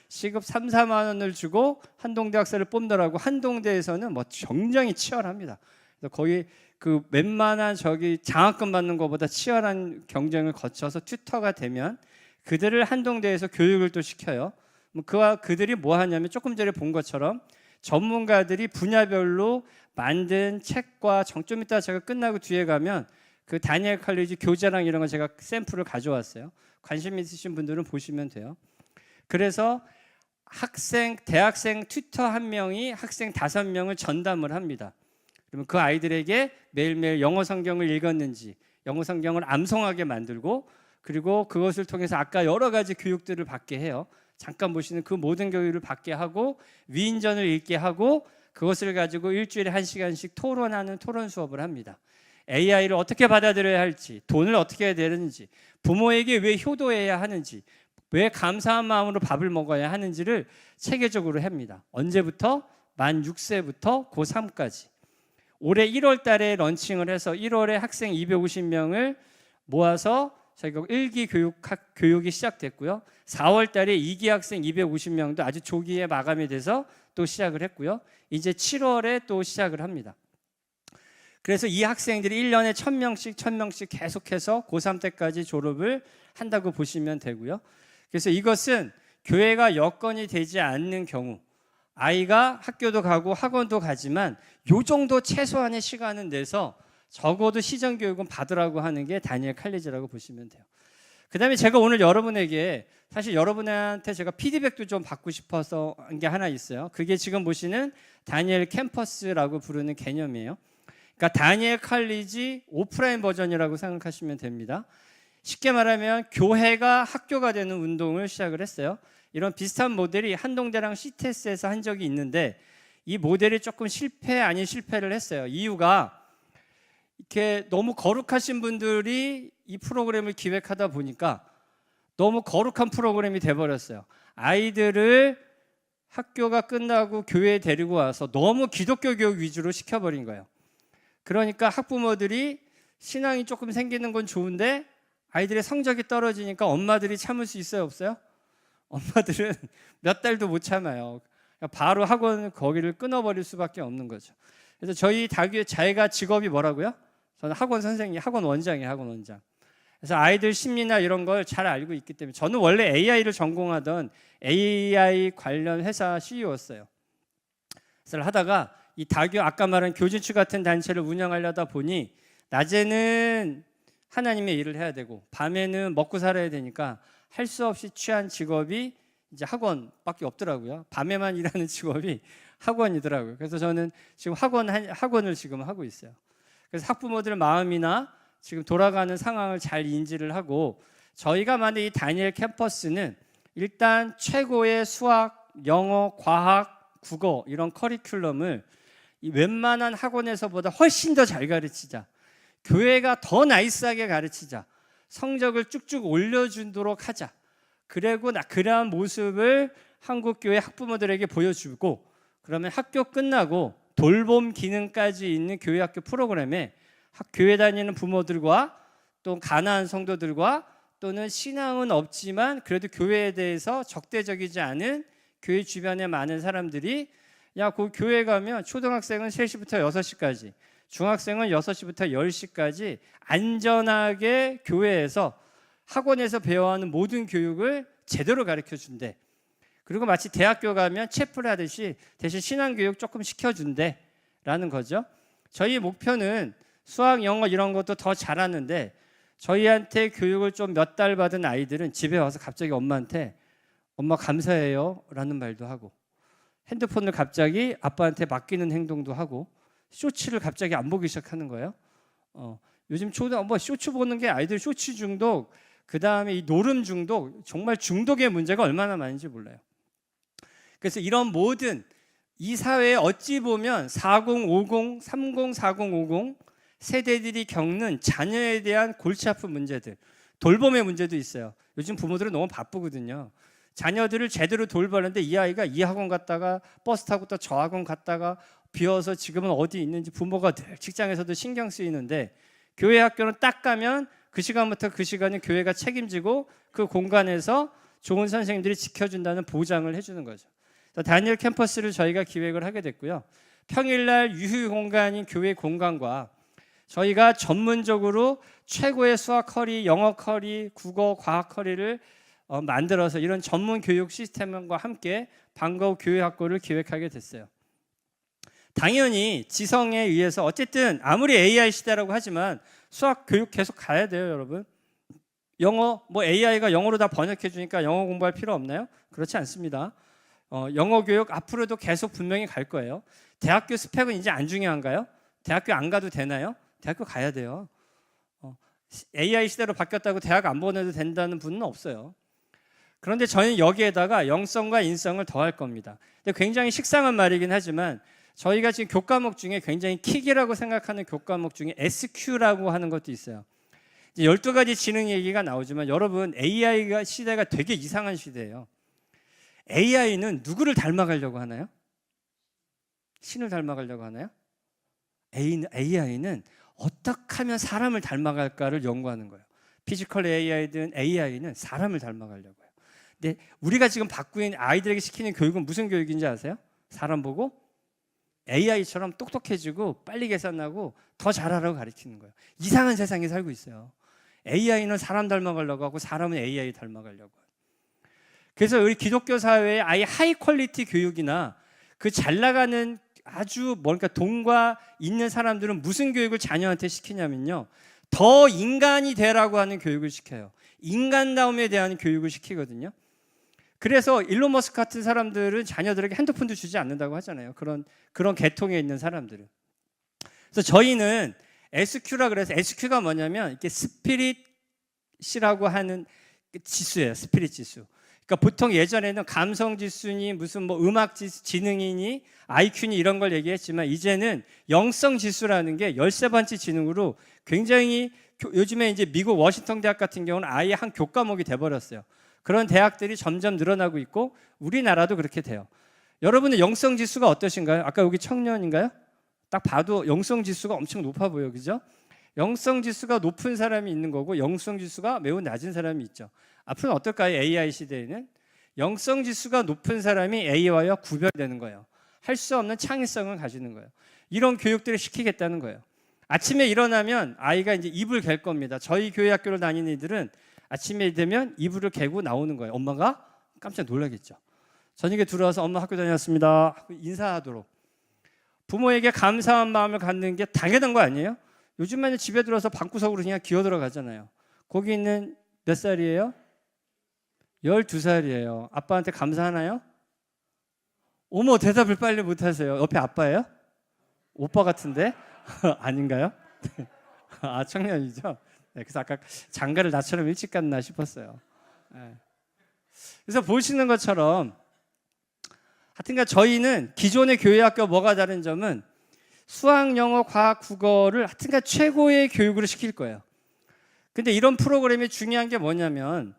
시급 3, 4만 원을 주고 한동대 학생을 뽑느라고 한동대에서는 굉장히 치열합니다. 그래서 거의 그 웬만한 장학금 받는 것보다 치열한 경쟁을 거쳐서 튜터가 되면 그들을 한동대에서 교육을 또 시켜요. 그들이 뭐 하냐면 조금 전에 본 것처럼 전문가들이 분야별로 만든 책과 좀 이따 제가 끝나고 뒤에 가면 그 다니엘 칼리지 교재랑 이런 거 제가 샘플을 가져왔어요. 관심 있으신 분들은 보시면 돼요. 그래서 대학생 튜터 1명이 학생 5명을 전담을 합니다. 그러면 그 아이들에게 매일매일 영어 성경을 읽었는지 영어 성경을 암송하게 만들고 그리고 그것을 통해서 아까 여러 가지 교육들을 받게 해요. 잠깐 보시는 그 모든 교육을 받게 하고 위인전을 읽게 하고 그것을 가지고 일주일에 1시간씩 토론하는 토론 수업을 합니다. AI를 어떻게 받아들여야 할지, 돈을 어떻게 해야 되는지, 부모에게 왜 효도해야 하는지, 왜 감사한 마음으로 밥을 먹어야 하는지를 체계적으로 합니다. 언제부터? 만 6세부터 고3까지. 올해 1월 달에 런칭을 해서 1월에 학생 250명을 모아서 저희가 1기 교육이 시작됐고요. 4월 달에 2기 학생 250명도 아주 조기에 마감이 돼서 또 시작을 했고요. 이제 7월에 또 시작을 합니다. 그래서 이 학생들이 1년에 1000명씩 계속해서 고3 때까지 졸업을 한다고 보시면 되고요. 그래서 이것은 교회가 여건이 되지 않는 경우 아이가 학교도 가고 학원도 가지만 요 정도 최소한의 시간은 내서 적어도 시정교육은 받으라고 하는 게 다니엘 칼리지라고 보시면 돼요. 그 다음에 제가 오늘 여러분에게 사실 여러분한테 제가 피드백도 좀 받고 싶어서 한 게 하나 있어요. 그게 지금 보시는 다니엘 캠퍼스라고 부르는 개념이에요. 그러니까 다니엘 칼리지 오프라인 버전이라고 생각하시면 됩니다. 쉽게 말하면 교회가 학교가 되는 운동을 시작을 했어요. 이런 비슷한 모델이 한동대랑 CTS에서 한 적이 있는데 이 모델이 조금 실패 아닌 실패를 했어요. 이유가 이렇게 너무 거룩하신 분들이 이 프로그램을 기획하다 보니까 너무 거룩한 프로그램이 돼버렸어요. 아이들을 학교가 끝나고 교회에 데리고 와서 너무 기독교 교육 위주로 시켜버린 거예요. 그러니까 학부모들이 신앙이 조금 생기는 건 좋은데 아이들의 성적이 떨어지니까 엄마들이 참을 수 있어요, 없어요? 엄마들은 몇 달도 못 참아요. 바로 학원 거기를 끊어버릴 수밖에 없는 거죠. 그래서 저희 다교회 자기가 직업이 뭐라고요? 저는 학원 선생님, 학원 원장이에요, 학원 원장. 그래서 아이들 심리나 이런 걸 잘 알고 있기 때문에 저는 원래 AI를 전공하던 AI 관련 회사 CEO였어요. 그래서 하다가 이 다교 아까 말한 교진추 같은 단체를 운영하려다 보니 낮에는 하나님의 일을 해야 되고 밤에는 먹고 살아야 되니까 할 수 없이 취한 직업이 이제 학원밖에 없더라고요. 밤에만 일하는 직업이 학원이더라고요. 그래서 저는 지금 학원을 지금 하고 있어요. 그래서 학부모들 마음이나 지금 돌아가는 상황을 잘 인지를 하고 저희가 만든 이 다니엘 캠퍼스는 일단 최고의 수학, 영어, 과학, 국어 이런 커리큘럼을 이 웬만한 학원에서보다 훨씬 더 잘 가르치자. 교회가 더 나이스하게 가르치자. 성적을 쭉쭉 올려주도록 하자. 그리고 그러한 모습을 한국교회 학부모들에게 보여주고 그러면 학교 끝나고 돌봄 기능까지 있는 교회학교 프로그램에 교회 다니는 부모들과 또 가난한 성도들과 또는 신앙은 없지만 그래도 교회에 대해서 적대적이지 않은 교회 주변에 많은 사람들이 야, 그 교회 가면 초등학생은 3시부터 6시까지 중학생은 6시부터 10시까지 안전하게 교회에서 학원에서 배워하는 모든 교육을 제대로 가르쳐준대. 그리고 마치 대학교 가면 체플 하듯이 대신 신앙교육 조금 시켜준대 라는 거죠. 저희 목표는 수학, 영어 이런 것도 더 잘하는데 저희한테 교육을 좀 몇 달 받은 아이들은 집에 와서 갑자기 엄마한테 엄마 감사해요 라는 말도 하고 핸드폰을 갑자기 아빠한테 맡기는 행동도 하고 쇼츠를 갑자기 안 보기 시작하는 거예요. 요즘 쇼츠 보는 게 아이들 쇼츠 중독, 그 다음에 이 노름 중독, 정말 중독의 문제가 얼마나 많은지 몰라요. 그래서 이런 모든 이 사회에 어찌 보면 4050, 30, 4050 세대들이 겪는 자녀에 대한 골치 아픈 문제들, 돌봄의 문제도 있어요. 요즘 부모들은 너무 바쁘거든요. 자녀들을 제대로 돌보는데 이 아이가 이 학원 갔다가 버스 타고 또 저 학원 갔다가 비어서 지금은 어디 있는지 부모가 늘 직장에서도 신경 쓰이는데 교회 학교는 딱 가면 그 시간부터 그 시간은 교회가 책임지고 그 공간에서 좋은 선생님들이 지켜준다는 보장을 해주는 거죠. 다니엘 캠퍼스를 저희가 기획을 하게 됐고요. 평일날 유휴 공간인 교회 공간과 저희가 전문적으로 최고의 수학 커리, 영어 커리, 국어, 과학 커리를 만들어서 이런 전문 교육 시스템과 함께 방과후 교회학교를 기획하게 됐어요. 당연히 지성에 의해서 어쨌든 아무리 AI 시대라고 하지만 수학 교육 계속 가야 돼요, 여러분. 영어 AI가 영어로 다 번역해 주니까 영어 공부할 필요 없나요? 그렇지 않습니다. 영어 교육 앞으로도 계속 분명히 갈 거예요. 대학교 스펙은 이제 안 중요한가요? 대학교 안 가도 되나요? 대학교 가야 돼요. AI 시대로 바뀌었다고 대학 안 보내도 된다는 분은 없어요. 그런데 저는 여기에다가 영성과 인성을 더할 겁니다. 근데 굉장히 식상한 말이긴 하지만 저희가 지금 교과목 중에 굉장히 킥이라고 생각하는 교과목 중에 SQ라고 하는 것도 있어요. 이제 12가지 지능 얘기가 나오지만 여러분 AI 시대가 되게 이상한 시대예요. AI는 누구를 닮아가려고 하나요? 신을 닮아가려고 하나요? AI는 어떻게 하면 사람을 닮아갈까를 연구하는 거예요. 피지컬 AI든 AI는 사람을 닮아가려고요. 근데 우리가 지금 받고 있는 아이들에게 시키는 교육은 무슨 교육인지 아세요? 사람 보고 AI처럼 똑똑해지고 빨리 계산하고 더 잘하라고 가르치는 거예요. 이상한 세상에 살고 있어요. AI는 사람 닮아가려고 하고 사람은 AI 닮아가려고 해요. 그래서 우리 기독교 사회의 아예 하이 퀄리티 교육이나 그 잘 나가는 아주 돈과 있는 사람들은 무슨 교육을 자녀한테 시키냐면요. 더 인간이 되라고 하는 교육을 시켜요. 인간다움에 대한 교육을 시키거든요. 그래서 일론 머스크 같은 사람들은 자녀들에게 핸드폰도 주지 않는다고 하잖아요. 그런 계통에 있는 사람들은. 그래서 저희는 SQ라 그래서 SQ가 뭐냐면 이게 스피릿이라고 하는 지수예요. 스피릿 지수. 그러니까 보통 예전에는 감성 지수니 무슨 뭐 음악 지수, 지능이니 IQ니 이런 걸 얘기했지만 이제는 영성 지수라는 게 13번째 지능으로 굉장히 요즘에 이제 미국 워싱턴 대학 같은 경우는 아예 한 교과목이 돼 버렸어요. 그런 대학들이 점점 늘어나고 있고 우리나라도 그렇게 돼요. 여러분의 영성 지수가 어떠신가요? 아까 여기 청년인가요? 딱 봐도 영성 지수가 엄청 높아 보여. 그죠? 영성 지수가 높은 사람이 있는 거고 영성 지수가 매우 낮은 사람이 있죠. 앞으로는 어떨까요? AI 시대에는 영성 지수가 높은 사람이 AI와 구별되는 거예요. 할 수 없는 창의성을 가지는 거예요. 이런 교육들을 시키겠다는 거예요. 아침에 일어나면 아이가 이제 이불 갤 겁니다. 저희 교회 학교를 다니는 이들은 아침에 되면 이불을 개고 나오는 거예요. 엄마가 깜짝 놀라겠죠. 저녁에 들어와서 엄마 학교 다녔습니다. 인사하도록. 부모에게 감사한 마음을 갖는 게 당연한 거 아니에요? 요즘에는 집에 들어서 방구석으로 그냥 기어 들어가잖아요. 거기 있는 몇 살이에요? 12살이에요. 아빠한테 감사하나요? 어머, 대답을 빨리 못하세요. 옆에 아빠예요? 오빠 같은데? 아닌가요? 아, 청년이죠? 네, 그래서 아까 장가를 나처럼 일찍 갔나 싶었어요. 네. 그래서 보시는 것처럼 하여튼간 저희는 기존의 교회학교 뭐가 다른 점은 수학, 영어, 과학, 국어를 하여튼간 최고의 교육으로 시킬 거예요. 근데 이런 프로그램이 중요한 게 뭐냐면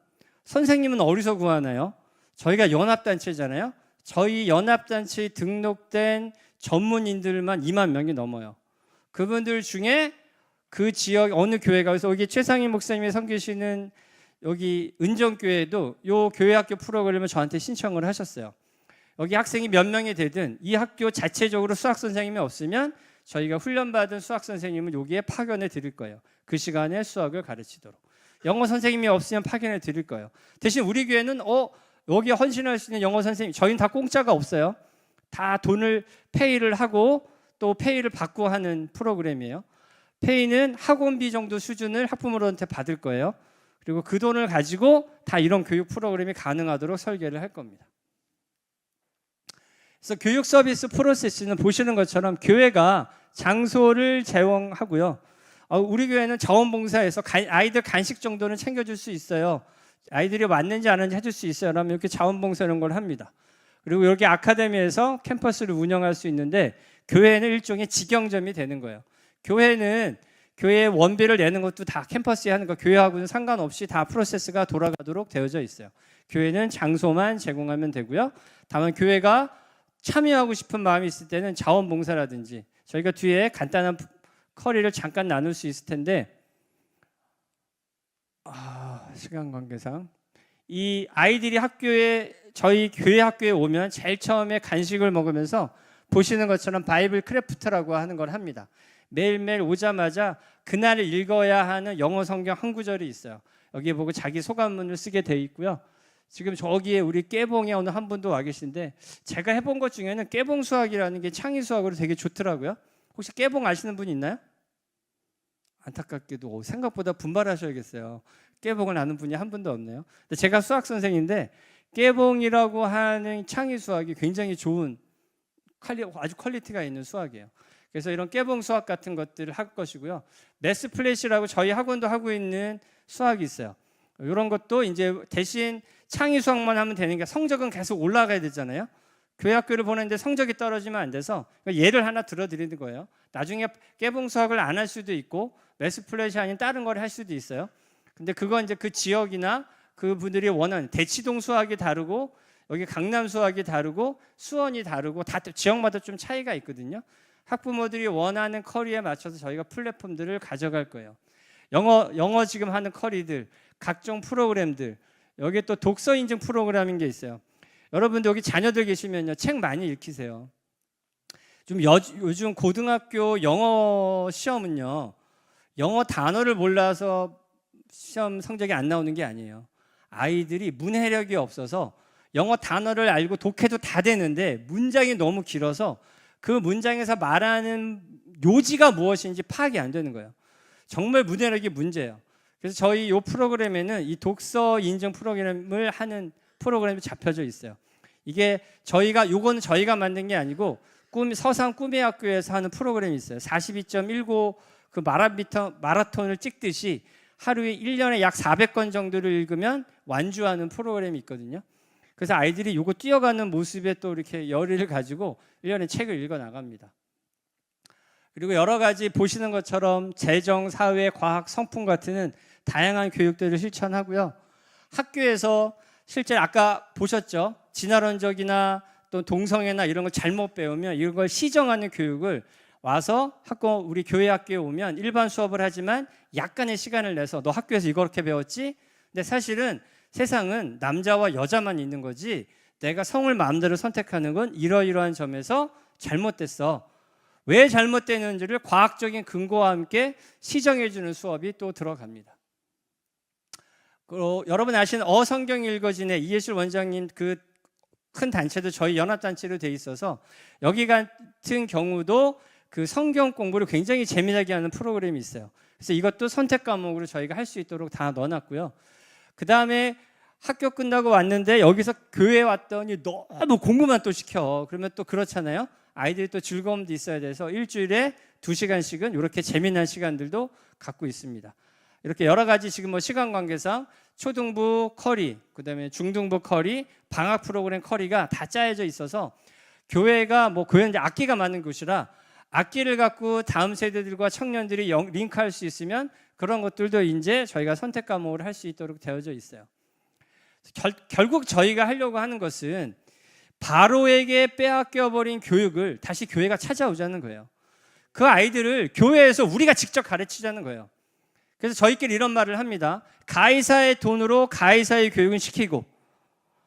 선생님은 어디서 구하나요? 저희가 연합단체잖아요. 저희 연합단체에 등록된 전문인들만 2만 명이 넘어요. 그분들 중에 그 지역 어느 교회가 그래서 여기 최상희 목사님이 섬기시는 여기 은정교회도 요 교회학교 프로그램을 저한테 신청을 하셨어요. 여기 학생이 몇 명이 되든 이 학교 자체적으로 수학 선생님이 없으면 저희가 훈련받은 수학 선생님을 여기에 파견해 드릴 거예요. 그 시간에 수학을 가르치도록. 영어 선생님이 없으면 파견해 드릴 거예요. 대신 우리 교회는 여기 헌신할 수 있는 영어 선생님, 저희는 다 공짜가 없어요. 다 돈을 페이를 하고 또 페이를 받고 하는 프로그램이에요. 페이는 학원비 정도 수준을 학부모한테 받을 거예요. 그리고 그 돈을 가지고 다 이런 교육 프로그램이 가능하도록 설계를 할 겁니다. 그래서 교육 서비스 프로세스는 보시는 것처럼 교회가 장소를 제공하고요. 우리 교회는 자원봉사에서 아이들 간식 정도는 챙겨줄 수 있어요. 아이들이 왔는지 안 왔는지 해줄 수 있어요. 그러면 이렇게 자원봉사 이런 걸 합니다. 그리고 여기 아카데미에서 캠퍼스를 운영할 수 있는데 교회는 일종의 직영점이 되는 거예요. 교회는 교회의 원비를 내는 것도 다 캠퍼스에 하는 거 교회하고는 상관없이 다 프로세스가 돌아가도록 되어져 있어요. 교회는 장소만 제공하면 되고요. 다만 교회가 참여하고 싶은 마음이 있을 때는 자원봉사라든지 저희가 뒤에 간단한 커리를 잠깐 나눌 수 있을 텐데 시간 관계상 이 아이들이 학교에 저희 교회 학교에 오면 제일 처음에 간식을 먹으면서 보시는 것처럼 바이블 크래프트라고 하는 걸 합니다. 매일매일 오자마자 그날 읽어야 하는 영어 성경 한 구절이 있어요. 여기에 보고 자기 소감문을 쓰게 돼 있고요. 지금 저기에 우리 깨봉에 어느 한 분도 와 계신데 제가 해본 것 중에는 깨봉 수학이라는 게 창의 수학으로 되게 좋더라고요. 혹시 깨봉 아시는 분 있나요? 안타깝게도 생각보다 분발하셔야겠어요. 깨봉을 아는 분이 한 분도 없네요. 근데 제가 수학 선생인데 깨봉이라고 하는 창의 수학이 굉장히 좋은 아주 퀄리티가 있는 수학이에요. 그래서 이런 깨봉 수학 같은 것들을 할 것이고요. 매스 플래시라고 저희 학원도 하고 있는 수학이 있어요. 이런 것도 이제 대신 창의 수학만 하면 되는 게 성적은 계속 올라가야 되잖아요. 교회 학교를 보내는데 성적이 떨어지면 안 돼서 예를 하나 들어드리는 거예요. 나중에 깨봉 수학을 안 할 수도 있고 매스 플래시 아닌 다른 걸 할 수도 있어요. 근데 그건 이제 그 지역이나 그 분들이 원하는 대치동 수학이 다르고 여기 강남 수학이 다르고 수원이 다르고 다 지역마다 좀 차이가 있거든요. 학부모들이 원하는 커리에 맞춰서 저희가 플랫폼들을 가져갈 거예요. 영어 지금 하는 커리들, 각종 프로그램들, 여기에 또 독서 인증 프로그램인 게 있어요. 여러분들 여기 자녀들 계시면요, 책 많이 읽히세요. 좀 요즘 고등학교 영어 시험은요, 영어 단어를 몰라서 시험 성적이 안 나오는 게 아니에요. 아이들이 문해력이 없어서 영어 단어를 알고 독해도 다 되는데 문장이 너무 길어서 그 문장에서 말하는 요지가 무엇인지 파악이 안 되는 거예요. 정말 문해력이 문제예요. 그래서 저희 이 프로그램에는 이 독서 인증 프로그램을 하는 프로그램이 잡혀져 있어요. 이게 요거는 저희가 만든 게 아니고 서산 꿈의 학교에서 하는 프로그램이 있어요. 42.19 그 마라톤을 찍듯이 하루에 1년에 약 400건 정도를 읽으면 완주하는 프로그램이 있거든요. 그래서 아이들이 요거 뛰어가는 모습에 또 이렇게 열의를 가지고 1년에 책을 읽어 나갑니다. 그리고 여러 가지 보시는 것처럼 재정, 사회, 과학, 성품 같은 다양한 교육들을 실천하고요. 학교에서 실제 아까 보셨죠? 진화론적이나 또 동성애나 이런 걸 잘못 배우면 이런 걸 시정하는 교육을 와서 우리 교회 학교에 오면 일반 수업을 하지만 약간의 시간을 내서 너 학교에서 이렇게 배웠지? 근데 사실은 세상은 남자와 여자만 있는 거지 내가 성을 마음대로 선택하는 건 이러이러한 점에서 잘못됐어. 왜 잘못되는지를 과학적인 근거와 함께 시정해주는 수업이 또 들어갑니다. 여러분 아시는 어성경 읽어진의 이예실 원장님 그 큰 단체도 저희 연합단체로 돼 있어서 여기 같은 경우도 그 성경 공부를 굉장히 재미나게 하는 프로그램이 있어요. 그래서 이것도 선택 과목으로 저희가 할 수 있도록 다 넣어놨고요. 그 다음에 학교 끝나고 왔는데 여기서 교회에 왔더니 너무 공부만 또 시켜. 그러면 또 그렇잖아요. 아이들이 또 즐거움도 있어야 돼서 일주일에 2시간씩은 이렇게 재미난 시간들도 갖고 있습니다. 이렇게 여러 가지 지금 뭐 시간 관계상 초등부 커리, 그다음에 중등부 커리, 방학 프로그램 커리가 다 짜여져 있어서 교회가 뭐 교회는 이제 악기가 많은 곳이라 악기를 갖고 다음 세대들과 청년들이 링크할 수 있으면 그런 것들도 이제 저희가 선택 과목을 할 수 있도록 되어져 있어요. 결국 저희가 하려고 하는 것은 바로에게 빼앗겨버린 교육을 다시 교회가 찾아오자는 거예요. 그 아이들을 교회에서 우리가 직접 가르치자는 거예요. 그래서 저희끼리 이런 말을 합니다. 가이사의 돈으로 가이사의 교육은 시키고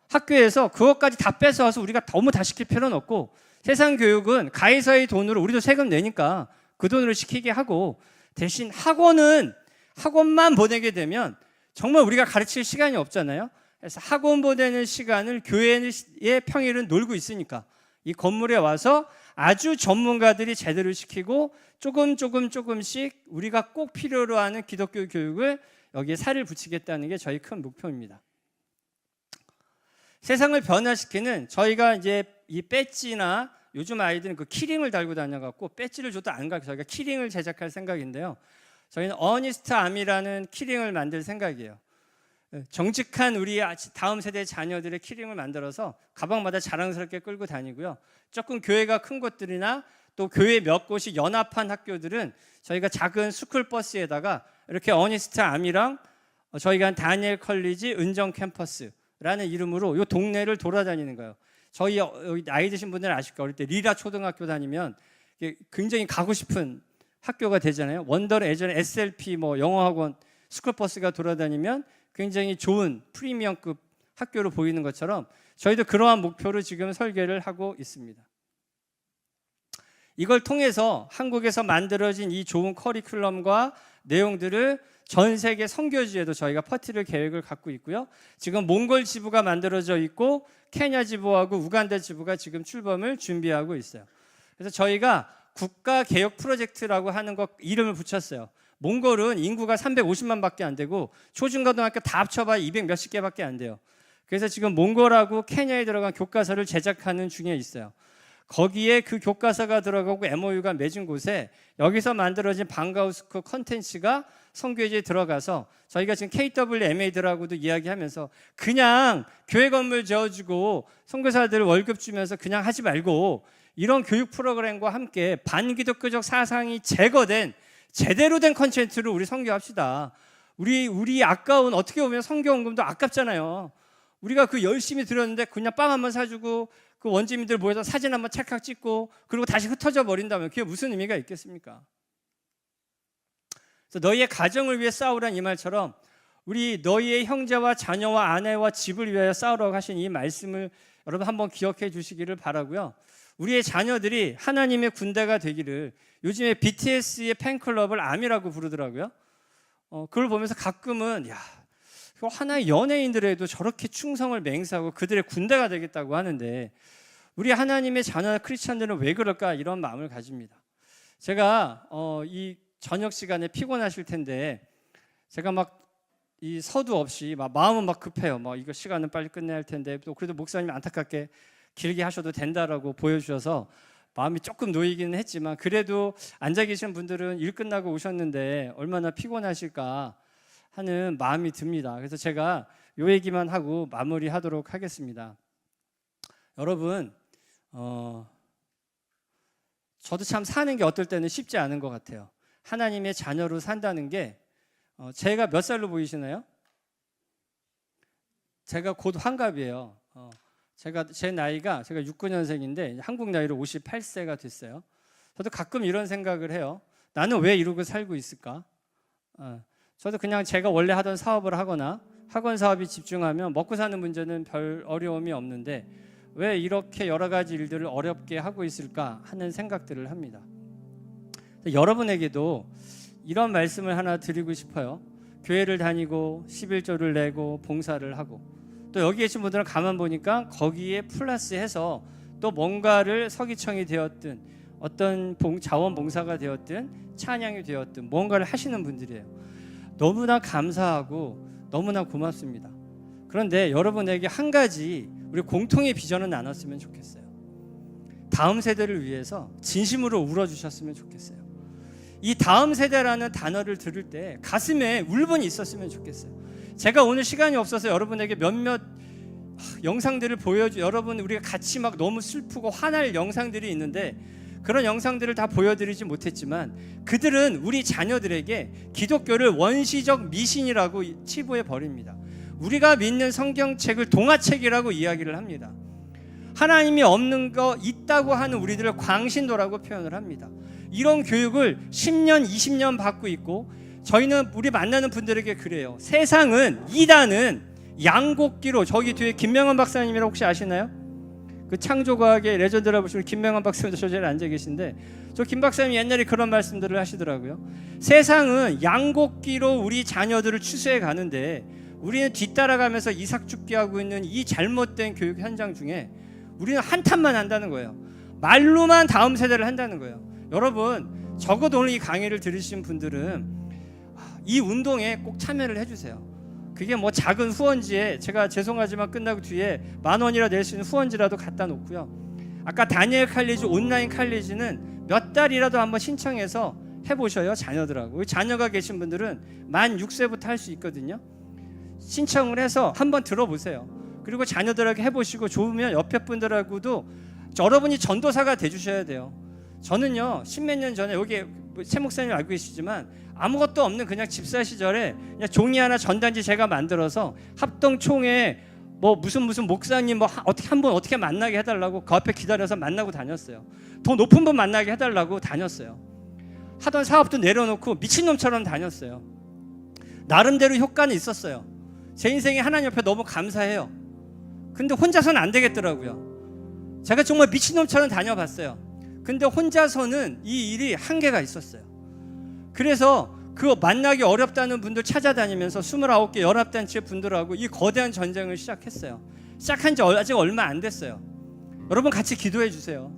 학교에서 그것까지 다 뺏어와서 우리가 너무 다 시킬 필요는 없고 세상 교육은 가이사의 돈으로 우리도 세금 내니까 그 돈으로 시키게 하고 대신 학원만 보내게 되면 정말 우리가 가르칠 시간이 없잖아요. 그래서 학원 보내는 시간을 교회의 평일은 놀고 있으니까 이 건물에 와서 아주 전문가들이 제대로 시키고 조금씩 우리가 꼭 필요로 하는 기독교 교육을 여기에 살을 붙이겠다는 게 저희 큰 목표입니다. 세상을 변화시키는 저희가 이제 이 배지나 요즘 아이들은 그 키링을 달고 다녀갖고 배지를 줘도 안 가고 저희가 키링을 제작할 생각인데요. 저희는 어니스트 암이라는 키링을 만들 생각이에요. 정직한 우리 다음 세대 자녀들의 키링을 만들어서 가방마다 자랑스럽게 끌고 다니고요. 조금 교회가 큰 곳들이나 또 교회 몇 곳이 연합한 학교들은 저희가 작은 스쿨버스에다가 이렇게 어니스트 암이랑 저희가 한 다니엘 컬리지 은정 캠퍼스라는 이름으로 이 동네를 돌아다니는 거예요. 저희 나이 드신 분들은 아실 거예요. 어릴 때 리라 초등학교 다니면 굉장히 가고 싶은 학교가 되잖아요. 원더는 예전에 SLP 뭐 영어학원 스쿨버스가 돌아다니면 굉장히 좋은 프리미엄급 학교로 보이는 것처럼 저희도 그러한 목표로 지금 설계를 하고 있습니다. 이걸 통해서 한국에서 만들어진 이 좋은 커리큘럼과 내용들을 전 세계 선교지에도 저희가 퍼뜨릴 계획을 갖고 있고요. 지금 몽골 지부가 만들어져 있고 케냐 지부하고 우간다 지부가 지금 출범을 준비하고 있어요. 그래서 저희가 국가개혁 프로젝트라고 하는 거 이름을 붙였어요. 몽골은 인구가 350만 밖에 안 되고 초중고등학교 다 합쳐봐야 200 몇십 개밖에 안 돼요. 그래서 지금 몽골하고 케냐에 들어간 교과서를 제작하는 중에 있어요. 거기에 그 교과서가 들어가고 MOU가 맺은 곳에 여기서 만들어진 방과후스쿨 컨텐츠가 선교지에 들어가서 저희가 지금 KWMA들하고도 이야기하면서 그냥 교회 건물 지어주고 선교사들 월급 주면서 그냥 하지 말고 이런 교육 프로그램과 함께 반기독교적 사상이 제거된 제대로 된 컨텐츠를 우리 선교합시다. 우리 아까운 어떻게 보면 선교원금도 아깝잖아요. 우리가 그 열심히 들었는데 그냥 빵 한번 사주고 그 원주민들 모여서 사진 한번 찰칵 찍고 그리고 다시 흩어져 버린다면 그게 무슨 의미가 있겠습니까? 그래서 너희의 가정을 위해 싸우란 이 말처럼 우리 너희의 형제와 자녀와 아내와 집을 위하여 싸우라고 하신 이 말씀을 여러분 한번 기억해 주시기를 바라고요. 우리의 자녀들이 하나님의 군대가 되기를 요즘에 BTS의 팬클럽을 암이라고 부르더라고요. 그걸 보면서 가끔은 하나의 연예인들에도 저렇게 충성을 맹세하고 그들의 군대가 되겠다고 하는데 우리 하나님의 자녀 크리스찬들은 왜 그럴까 이런 마음을 가집니다. 제가 이 저녁 시간에 피곤하실 텐데 제가 막 이 서두 없이 마음은 막 급해요. 이거 시간은 빨리 끝내야 할 텐데 또 그래도 목사님이 안타깝게 길게 하셔도 된다라고 보여주셔서 마음이 조금 놓이기는 했지만 그래도 앉아 계신 분들은 일 끝나고 오셨는데 얼마나 피곤하실까 하는 마음이 듭니다. 그래서 제가 요 얘기만 하고 마무리하도록 하겠습니다. 여러분, 저도 참 사는 게 어떨 때는 쉽지 않은 것 같아요. 하나님의 자녀로 산다는 게 제가 몇 살로 보이시나요? 제가 곧 환갑이에요. 제 나이가 제가 69년생인데 한국 나이로 58세가 됐어요. 저도 가끔 이런 생각을 해요. 나는 왜 이러고 살고 있을까? 저도 그냥 제가 원래 하던 사업을 하거나 학원 사업에 집중하면 먹고 사는 문제는 별 어려움이 없는데 왜 이렇게 여러 가지 일들을 어렵게 하고 있을까 하는 생각들을 합니다. 여러분에게도 이런 말씀을 하나 드리고 싶어요. 교회를 다니고 11조를 내고 봉사를 하고 또 여기 계신 분들은 가만 보니까 거기에 플러스해서 또 뭔가를 서기청이 되었든 어떤 자원봉사가 되었든 찬양이 되었든 뭔가를 하시는 분들이에요. 너무나 감사하고 너무나 고맙습니다. 그런데 여러분에게 한 가지 우리 공통의 비전을 나눴으면 좋겠어요. 다음 세대를 위해서 진심으로 울어주셨으면 좋겠어요. 이 다음 세대라는 단어를 들을 때 가슴에 울분이 있었으면 좋겠어요. 제가 오늘 시간이 없어서 여러분에게 몇몇 영상들을 여러분 우리가 같이 막 너무 슬프고 화날 영상들이 있는데 그런 영상들을 다 보여드리지 못했지만 그들은 우리 자녀들에게 기독교를 원시적 미신이라고 치부해 버립니다. 우리가 믿는 성경책을 동화책이라고 이야기를 합니다. 하나님이 없는 거 있다고 하는 우리들을 광신도라고 표현을 합니다. 이런 교육을 10년, 20년 받고 있고 저희는 우리 만나는 분들에게 그래요. 세상은 이단은 양곡기로 저기 뒤에 김명환 박사님이라고 혹시 아시나요? 그 창조과학의 레전드라고 보시는 김명환 박사님도 저 자리에 앉아 계신데 저 김 박사님 옛날에 그런 말씀들을 하시더라고요. 세상은 양곡기로 우리 자녀들을 추수해 가는데 우리는 뒤따라가면서 이삭죽기하고 있는 이 잘못된 교육 현장 중에 우리는 한탄만 한다는 거예요. 말로만 다음 세대를 한다는 거예요. 여러분 적어도 오늘 이 강의를 들으신 분들은 이 운동에 꼭 참여를 해주세요. 그게 뭐 작은 후원지에 제가 죄송하지만 끝나고 뒤에 10,000원이라 낼 수 있는 후원지라도 갖다 놓고요. 아까 다니엘 칼리지 온라인 칼리지는 몇 달이라도 한번 신청해서 해보셔요. 자녀들하고. 자녀가 계신 분들은 만 6세부터 할 수 있거든요. 신청을 해서 한번 들어보세요. 그리고 자녀들하고 해보시고 좋으면 옆에 분들하고도 여러분이 전도사가 돼주셔야 돼요. 저는요 10몇 년 전에 여기 최 목사님 알고 계시지만 아무것도 없는 그냥 집사 시절에 그냥 종이 하나 전단지 제가 만들어서 합동총회 뭐 무슨 목사님 뭐 어떻게 한번 어떻게 만나게 해달라고 그 앞에 기다려서 만나고 다녔어요. 더 높은 분 만나게 해달라고 다녔어요. 하던 사업도 내려놓고 미친놈처럼 다녔어요. 나름대로 효과는 있었어요. 제 인생에 하나님 옆에 너무 감사해요. 근데 혼자서는 안 되겠더라고요. 제가 정말 미친놈처럼 다녀봤어요. 근데 혼자서는 이 일이 한계가 있었어요. 그래서 그 만나기 어렵다는 분들 찾아다니면서 29개 연합단체 분들하고 이 거대한 전쟁을 시작했어요. 시작한 지 아직 얼마 안 됐어요. 여러분 같이 기도해 주세요.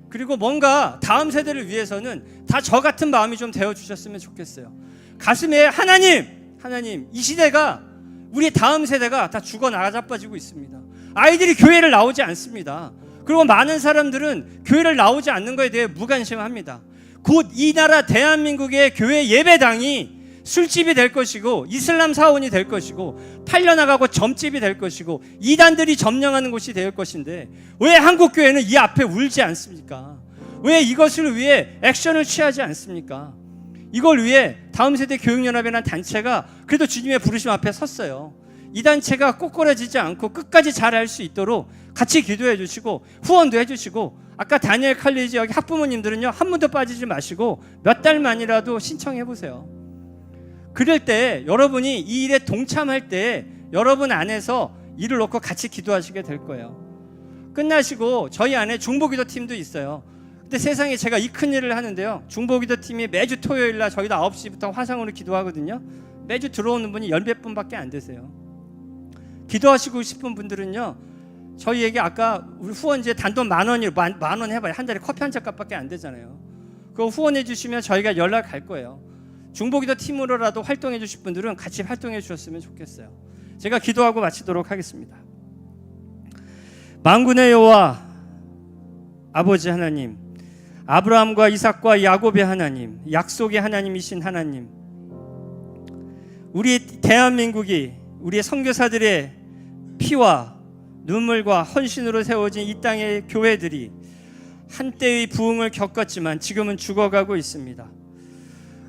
그리고 뭔가 다음 세대를 위해서는 다 저 같은 마음이 좀 되어주셨으면 좋겠어요. 가슴에 하나님 이 시대가 우리 다음 세대가 다 죽어 나자빠지고 있습니다. 아이들이 교회를 나오지 않습니다. 그리고 많은 사람들은 교회를 나오지 않는 것에 대해 무관심합니다. 곧 이 나라 대한민국의 교회 예배당이 술집이 될 것이고 이슬람 사원이 될 것이고 팔려나가고 점집이 될 것이고 이단들이 점령하는 곳이 될 것인데 왜 한국 교회는 이 앞에 울지 않습니까? 왜 이것을 위해 액션을 취하지 않습니까? 이걸 위해 다음 세대 교육연합이라는 단체가 그래도 주님의 부르심 앞에 섰어요. 이 단체가 꼬꾸라지지 않고 끝까지 잘할 수 있도록 같이 기도해 주시고 후원도 해 주시고 아까 다니엘 칼리지 여기 학부모님들은요 한 분도 빠지지 마시고 몇 달만이라도 신청해 보세요. 그럴 때 여러분이 이 일에 동참할 때 여러분 안에서 일을 놓고 같이 기도하시게 될 거예요. 끝나시고 저희 안에 중보기도 팀도 있어요. 근데 세상에 제가 이 큰 일을 하는데요. 중보기도 팀이 매주 토요일 날 저희도 9시부터 화상으로 기도하거든요. 매주 들어오는 분이 10몇 분밖에 안 되세요. 기도하시고 싶은 분들은요. 저희에게 아까 우리 후원지에 단돈 10,000원이 만 원 해봐요. 한 달에 커피 한 잔 값밖에 안 되잖아요. 그거 후원해 주시면 저희가 연락할 거예요. 중보기도 팀으로라도 활동해 주실 분들은 같이 활동해 주셨으면 좋겠어요. 제가 기도하고 마치도록 하겠습니다. 만군의 여호와 아버지 하나님, 아브라함과 이삭과 야곱의 하나님, 약속의 하나님이신 하나님, 우리 대한민국이 우리의 선교사들의 피와 눈물과 헌신으로 세워진 이 땅의 교회들이 한때의 부흥을 겪었지만 지금은 죽어가고 있습니다.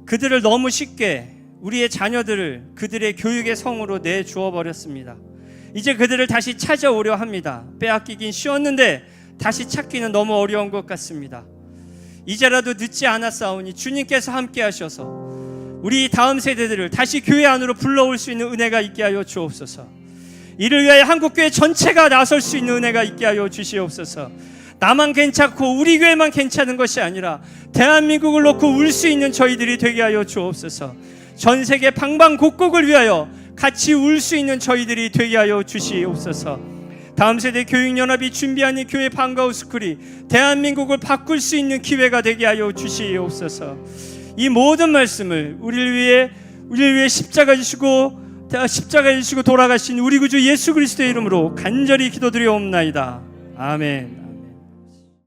그들을 너무 쉽게 우리의 자녀들을 그들의 교육의 성으로 내주어 버렸습니다. 이제 그들을 다시 찾아오려 합니다. 빼앗기긴 쉬웠는데 다시 찾기는 너무 어려운 것 같습니다. 이제라도 늦지 않았사오니 주님께서 함께 하셔서 우리 다음 세대들을 다시 교회 안으로 불러올 수 있는 은혜가 있게 하여 주옵소서. 이를 위하여 한국교회 전체가 나설 수 있는 은혜가 있게 하여 주시옵소서. 나만 괜찮고 우리 교회만 괜찮은 것이 아니라 대한민국을 놓고 울 수 있는 저희들이 되게 하여 주옵소서. 전 세계 방방곡곡을 위하여 같이 울 수 있는 저희들이 되게 하여 주시옵소서. 다음 세대 교육연합이 준비한 이 교회 방과후스쿨이 대한민국을 바꿀 수 있는 기회가 되게 하여 주시옵소서. 이 모든 말씀을 우리를 위해 십자가 지시고 돌아가신 우리 구주 예수 그리스도의 이름으로 간절히 기도드리옵나이다. 아멘.